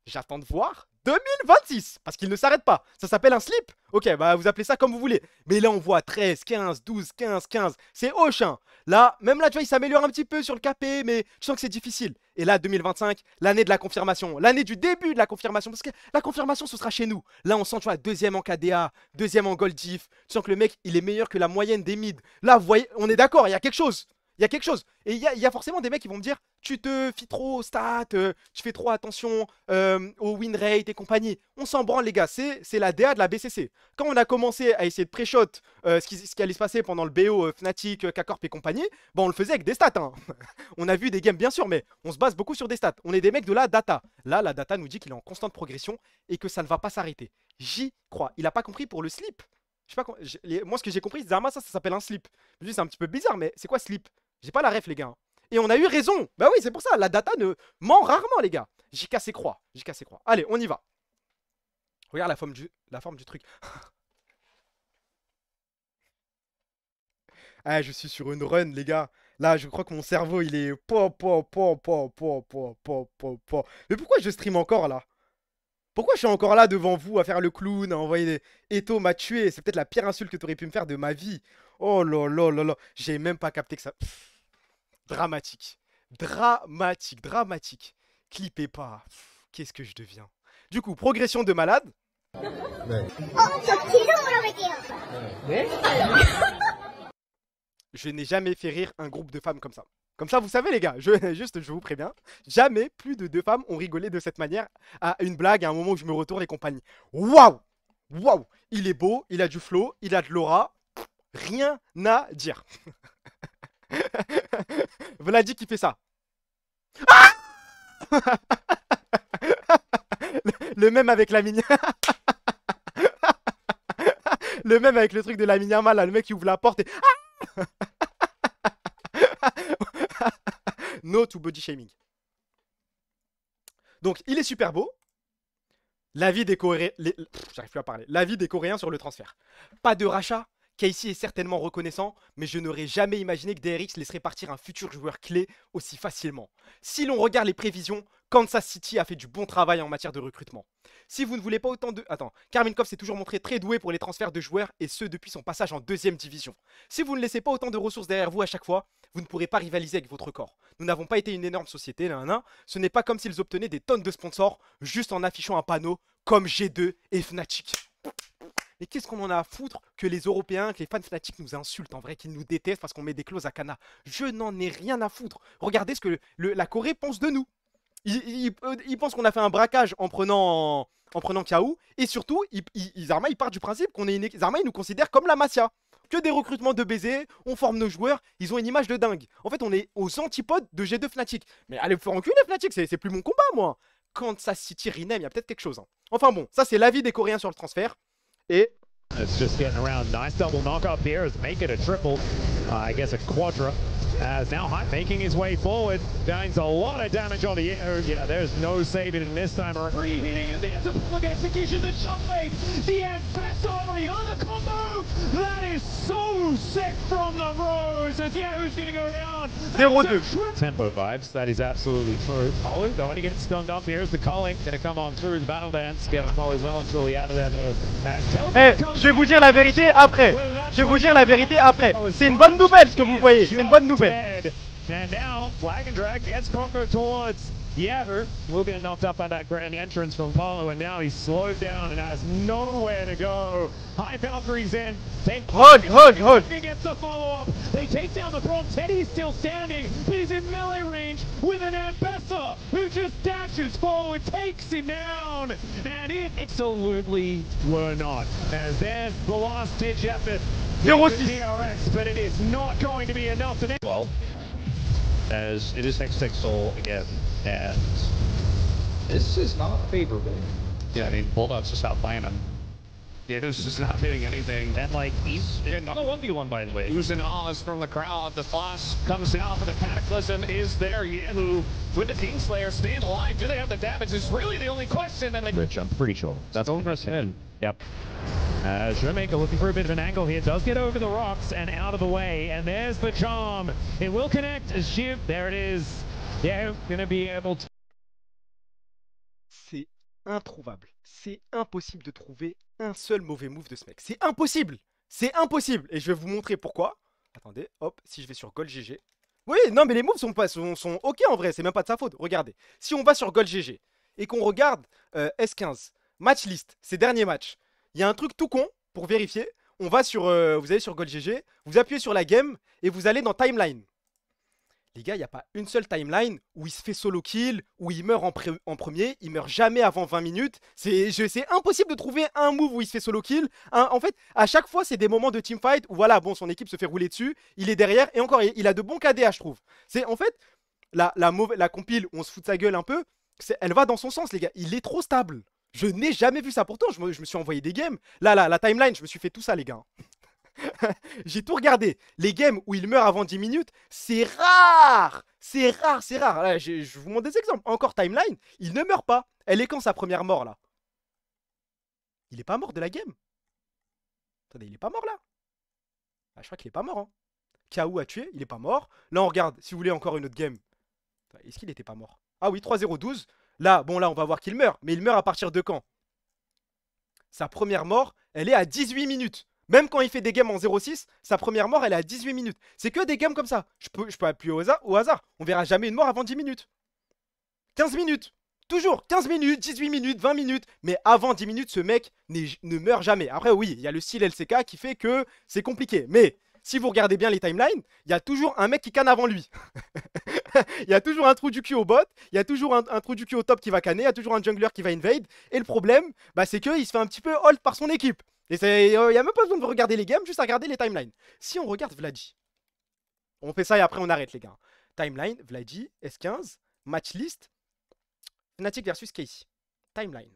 Speaker 1: J'attends de voir 2026, parce qu'il ne s'arrête pas. Ça s'appelle un slip. Ok, bah vous appelez ça comme vous voulez. Mais là on voit 13, 15, 12, 15, 15. C'est hoche, hein. Là, même là tu vois, il s'améliore un petit peu sur le KP, mais tu sens que c'est difficile. Et là, 2025, l'année de la confirmation. L'année du début de la confirmation. Parce que la confirmation, ce sera chez nous. Là, on sent, tu vois, deuxième en KDA, deuxième en Gold Diff. Tu sens que le mec, il est meilleur que la moyenne des mids. Là, vous voyez, on est d'accord, il y a quelque chose. Il y a quelque chose. Et il y a forcément des mecs qui vont me dire, tu te fies trop aux stats, tu fais trop attention au win rate et compagnie. On s'en branle, les gars. C'est la DA de la BCC. Quand on a commencé à essayer de pré-shot ce qui allait se passer pendant le BO Fnatic, K-Corp et compagnie, bah on le faisait avec des stats. Hein. On a vu des games, bien sûr, mais on se base beaucoup sur des stats. On est des mecs de la data. Là, la data nous dit qu'il est en constante progression et que ça ne va pas s'arrêter. J'y crois. Il n'a pas compris pour le slip. Je sais pas, moi, ce que j'ai compris, Zarma, ça s'appelle un slip. Je me dis, c'est un petit peu bizarre, mais c'est quoi slip? J'ai pas la ref, les gars. Et on a eu raison. Bah oui, c'est pour ça. La data ne ment rarement, les gars. J'ai cassé croix. J'ai cassé croix. Allez, on y va. Regarde la forme du truc. Ah, je suis sur une run, les gars. Là, je crois que mon cerveau, il est... Mais pourquoi je stream encore, là? Pourquoi je suis encore là devant vous à faire le clown, à envoyer des... Eto m'a tué. C'est peut-être la pire insulte que tu aurais pu me faire de ma vie. Oh là là là là. J'ai même pas capté que ça... Dramatique. Dramatique. Dramatique. Clippez pas. Qu'est-ce que je deviens? Du coup, progression de malade. Je n'ai jamais fait rire un groupe de femmes comme ça. Comme ça, vous savez, les gars, je vous préviens, jamais plus de 2 femmes ont rigolé de cette manière à une blague à un moment où je me retourne et compagnie. Waouh! Waouh! Il est beau, il a du flow, il a de l'aura. Rien à dire. Vladi qui fait ça. Ah le même avec la mini. Le même avec le truc de la Minyama, là, le mec qui ouvre la porte et... No to body shaming. Donc, il est super beau. L'avis des Coréens... J'arrive plus à parler. L'avis des Coréens sur le transfert. Pas de rachat. Casey est certainement reconnaissant, mais je n'aurais jamais imaginé que DRX laisserait partir un futur joueur clé aussi facilement. Si l'on regarde les prévisions, Kansas City a fait du bon travail en matière de recrutement. Si vous ne voulez pas autant de... Attends, Karminkov s'est toujours montré très doué pour les transferts de joueurs, et ce depuis son passage en 2e division. Si vous ne laissez pas autant de ressources derrière vous à chaque fois, vous ne pourrez pas rivaliser avec votre corps. Nous n'avons pas été une énorme société, ce n'est pas comme s'ils obtenaient des tonnes de sponsors, juste en affichant un panneau comme G2 et Fnatic. Mais qu'est-ce qu'on en a à foutre que les Européens, que les fans Fnatic nous insultent en vrai, qu'ils nous détestent parce qu'on met des clauses à Kana? Je n'en ai rien à foutre. Regardez ce que la Corée pense de nous. Ils pensent qu'on a fait un braquage en prenant KO. Et surtout, Zarma, il part du principe qu'on est une... Zarma, il nous considère comme la Masia. Que des recrutements de baisers, on forme nos joueurs, ils ont une image de dingue. En fait, on est aux antipodes de G2 Fnatic. Mais allez vous faire enculer Fnatic, c'est plus mon combat, moi. Kansas City Rinem, il y a peut-être quelque chose. Hein. Enfin bon, ça c'est l'avis des Coréens sur le transfert. Et...
Speaker 18: It's just getting around. Nice double knockup here as make it a triple. I guess a quadra. As now Hype making his way forward. Doing a lot of damage on the air. Yeah, there's no saving in this time around. Hitting and there's a full execution. The shot fade. The best on the other combo. That is so sick from the Rose. As yeah, who's going to go down?
Speaker 1: 0-2.
Speaker 18: Tempo vibes. That is absolutely true. Polly, though, he gets stunned up. Here's the calling. Going to come on through the battle dance. Get Polly as well until he out of that.
Speaker 1: Hey, je vais vous dire la vérité après. Je vais vous dire la vérité après. C'est une bonne nouvelle ce que vous voyez. C'est une bonne nouvelle.
Speaker 18: And now, Flag and Drag gets Conquer towards Yaver. Will get knocked up by that grand entrance from Paulo, and now he's slowed down and has nowhere to go. High Valkyrie's in.
Speaker 1: Hold.
Speaker 18: He gets the follow-up. They take down the front. Teddy's still standing, but he's in melee range with an Ambessa who just dashes forward, takes him down, and it absolutely were not. As there's the last ditch effort 0-6. But it is not going to be enough to... Well, as it is next Soul again, and this is not favorable. Yeah, I mean, Bulldog's just out playing him. Yeah, this is not hitting anything. And like, he's not a 1v1 by the way. Losing Oz from the crowd. The Floss comes down for the Cataclysm. Is there Yahu with the Team Slayer staying alive? Do they have the damage? Is really the only question. And Rich, I'm pretty sure. That's over his head. Yep. Jamaica looking for a bit of an angle here. Does get over the rocks and out of the way. And there's the charm. It will connect as Shiv. There it is. Yeah, gonna be able to.
Speaker 1: C'est introuvable. C'est impossible de trouver un seul mauvais move de ce mec. C'est impossible. C'est impossible. Et je vais vous montrer pourquoi. Attendez, hop, si je vais sur Gold GG. Oui, non, mais les moves sont ok en vrai. C'est même pas de sa faute. Regardez. Si on va sur Gold GG et qu'on regarde S15, match list, ses derniers matchs, il y a un truc tout con pour vérifier. On va sur, vous allez sur Gold GG, vous appuyez sur la game et vous allez dans Timeline. Les gars, il n'y a pas une seule timeline où il se fait solo kill, où il meurt en premier, il meurt jamais avant 20 minutes. C'est impossible de trouver un move où il se fait solo kill. En fait, à chaque fois, c'est des moments de teamfight où voilà, bon, son équipe se fait rouler dessus, il est derrière, et encore, il a de bons KDA, je trouve. C'est en fait, la compile où on se fout de sa gueule un peu, elle va dans son sens, les gars. Il est trop stable. Je n'ai jamais vu ça. Pourtant, je me suis envoyé des games. Là, la timeline, je me suis fait tout ça, les gars. J'ai tout regardé. Les games où il meurt avant 10 minutes, c'est rare. C'est rare, c'est rare. Là, je vous montre des exemples. Encore timeline, il ne meurt pas. Elle est quand sa première mort, là? Il est pas mort de la game. Attendez, il est pas mort, là? Ah, je crois qu'il est pas mort, hein. Kaou a tué, il est pas mort. Là, on regarde, si vous voulez encore une autre game. Est-ce qu'il était pas mort? Ah oui, 3-0-12. Là, bon, là, on va voir qu'il meurt. Mais il meurt à partir de quand? Sa première mort, elle est à 18 minutes. Même quand il fait des games en 0-6, sa première mort, elle est à 18 minutes. C'est que des games comme ça. Je peux appuyer au hasard. On verra jamais une mort avant 10 minutes. 15 minutes. Toujours 15 minutes, 18 minutes, 20 minutes. Mais avant 10 minutes, ce mec ne meurt jamais. Après, oui, il y a le style LCK qui fait que c'est compliqué. Mais si vous regardez bien les timelines, il y a toujours un mec qui canne avant lui. Il y a toujours un trou du cul au bot. Il y a toujours un trou du cul au top qui va canner. Il y a toujours un jungler qui va invade. Et le problème, bah, c'est qu'il se fait un petit peu hold par son équipe. Et il n'y a même pas besoin de regarder les games, juste à regarder les timelines. Si on regarde Vladdy, on fait ça et après on arrête les gars. Timeline, Vladdy, S15, match list, Fnatic versus Casey. Timeline.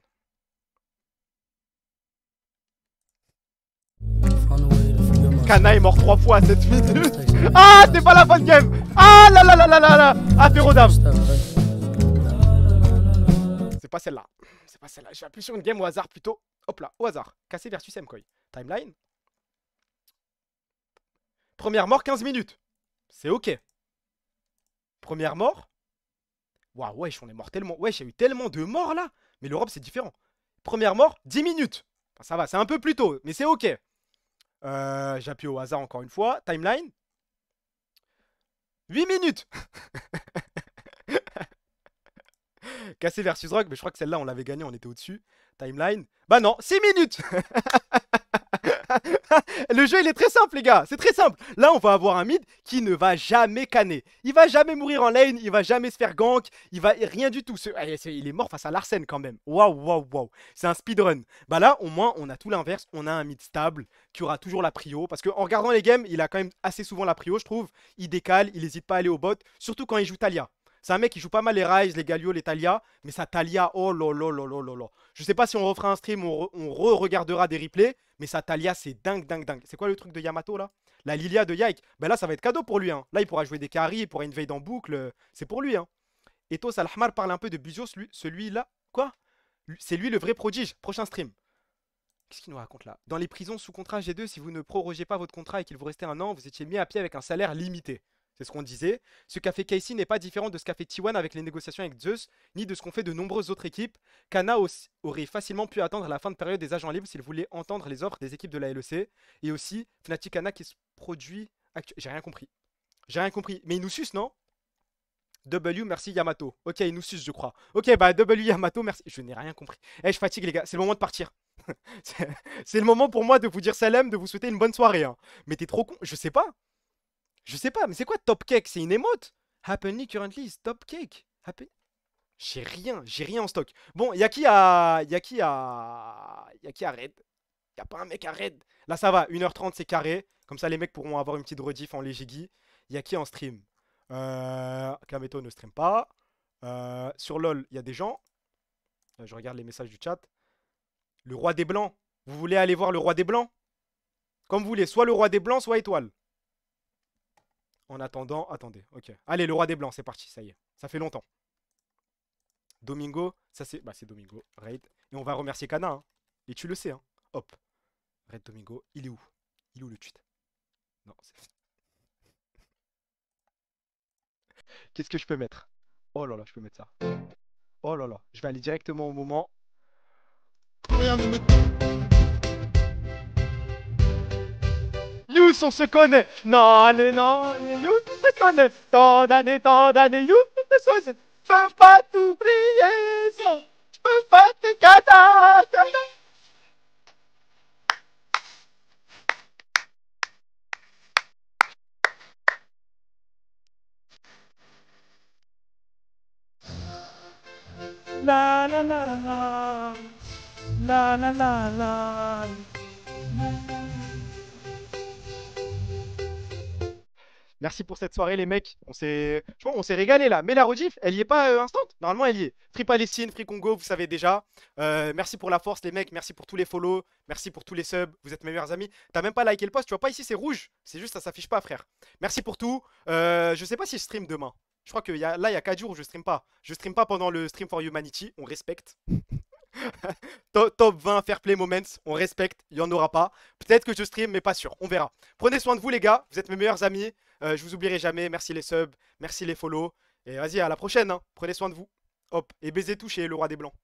Speaker 1: Kana est mort 3 fois à 7 minutes. Ah, c'est pas la fin de game. Ah là là là là là là. Ah, Férodam. C'est pas celle-là. C'est pas celle-là. Je vais appuyer sur une game au hasard plutôt. Hop là, au hasard. Cassé versus Mkoy. Timeline. Première mort, 15 minutes. C'est ok. Première mort. Waouh, wesh, on est mort tellement. Wesh, il y a eu tellement de morts là. Mais l'Europe, c'est différent. Première mort, 10 minutes. Enfin, ça va, c'est un peu plus tôt, mais c'est ok. J'appuie au hasard encore une fois. Timeline. 8 minutes. Cassé versus Rock, mais je crois que celle-là, on l'avait gagnée, on était au-dessus. Timeline. Bah non, 6 minutes. Le jeu, il est très simple, les gars. C'est très simple. Là, on va avoir un mid qui ne va jamais canner. Il va jamais mourir en lane. Il va jamais se faire gank. Il va rien du tout. Il est mort face à Larsen quand même. Waouh, waouh, waouh. C'est un speedrun. Bah là, au moins, on a tout l'inverse. On a un mid stable qui aura toujours la prio. Parce qu'en regardant les games, il a quand même assez souvent la prio, je trouve. Il décale. Il n'hésite pas à aller au bot. Surtout quand il joue Talia. C'est un mec qui joue pas mal les Ryze, les Galio, les Talia. Mais sa Talia, oh lolo. Je sais pas si on refera un stream, on re-regardera des replays. Mais sa Talia, c'est dingue, dingue, dingue. C'est quoi le truc de Yamato là? La Lilia de Yike. Ben là, ça va être cadeau pour lui. Hein. Là, il pourra jouer des carries, il pourra invade en boucle. C'est pour lui. Hein. Ethos Alhmar parle un peu de Buzios, celui-là. Quoi? C'est lui le vrai prodige. Prochain stream. Qu'est-ce qu'il nous raconte là? Dans les prisons sous contrat G2, si vous ne prorogez pas votre contrat et qu'il vous restait 1 an, vous étiez mis à pied avec un salaire limité. C'est ce qu'on disait. Ce qu'a fait Casey n'est pas différent de ce qu'a fait T1 avec les négociations avec Zeus, ni de ce qu'ont fait de nombreuses autres équipes. Kana aurait facilement pu attendre la fin de période des agents libres s'il voulait entendre les offres des équipes de la LEC. Et aussi, Fnatic Kana qui se produit... J'ai rien compris. J'ai rien compris. Mais il nous suce, non? W, merci Yamato. Ok, il nous suce, je crois. Ok, bah W Yamato, merci. Je n'ai rien compris. Eh, je fatigue, les gars. C'est le moment de partir. C'est le moment pour moi de vous dire salam, de vous souhaiter une bonne soirée. Hein. Mais t'es trop con. Je sais pas. Je sais pas, mais c'est quoi Top Cake? C'est une émote? Happenly currently is Top Cake. J'ai rien en stock. Bon, y'a qui à Red? Y'a pas un mec à Red. Là ça va, 1h30 c'est carré. Comme ça, les mecs pourront avoir une petite rediff en Legigi. Il y a qui en stream? Kameto ne stream pas. Sur LoL, il y a des gens. Je regarde les messages du chat. Le roi des blancs. Vous voulez aller voir le roi des blancs? Comme vous voulez, soit le roi des blancs, soit étoile. En attendant, attendez, ok. Allez, le roi des blancs, c'est parti, ça y est. Ça fait longtemps. Domingo, ça c'est... Bah c'est Domingo, Raid. Et on va remercier Kana, hein. Et tu le sais, hein. Hop. Raid Domingo, il est où? Il est où le tweet? Non, c'est... Qu'est-ce que je peux mettre? Oh là là, je peux mettre ça. Oh là là, je vais aller directement au moment. Youss, on se connaît. Non, non, Youss, on se connaît. Tant d'années, Youss, on se connaît. Je peux pas t'oublier, ça. Je peux pas te cater. La la la la la la la la. Merci pour cette soirée les mecs, on s'est régalé là, mais la rediff, elle y est pas instant, normalement elle y est. Free Palestine, Free Congo, vous savez déjà. Merci pour la force les mecs, merci pour tous les follow, merci pour tous les subs, vous êtes mes meilleurs amis. T'as même pas liké le post, tu vois pas ici c'est rouge, c'est juste ça s'affiche pas frère. Merci pour tout, je sais pas si je stream demain. Je crois que là il y a 4 jours où je stream pas. Je stream pas pendant le Stream for Humanity, on respecte. Top 20 Fair Play Moments, on respecte, il y en aura pas. Peut-être que je stream mais pas sûr, on verra. Prenez soin de vous les gars, vous êtes mes meilleurs amis. Je vous oublierai jamais, merci les subs, merci les follow. Et vas-y, à la prochaine, hein. Prenez soin de vous. Hop, et baisez tout chez le roi des blancs.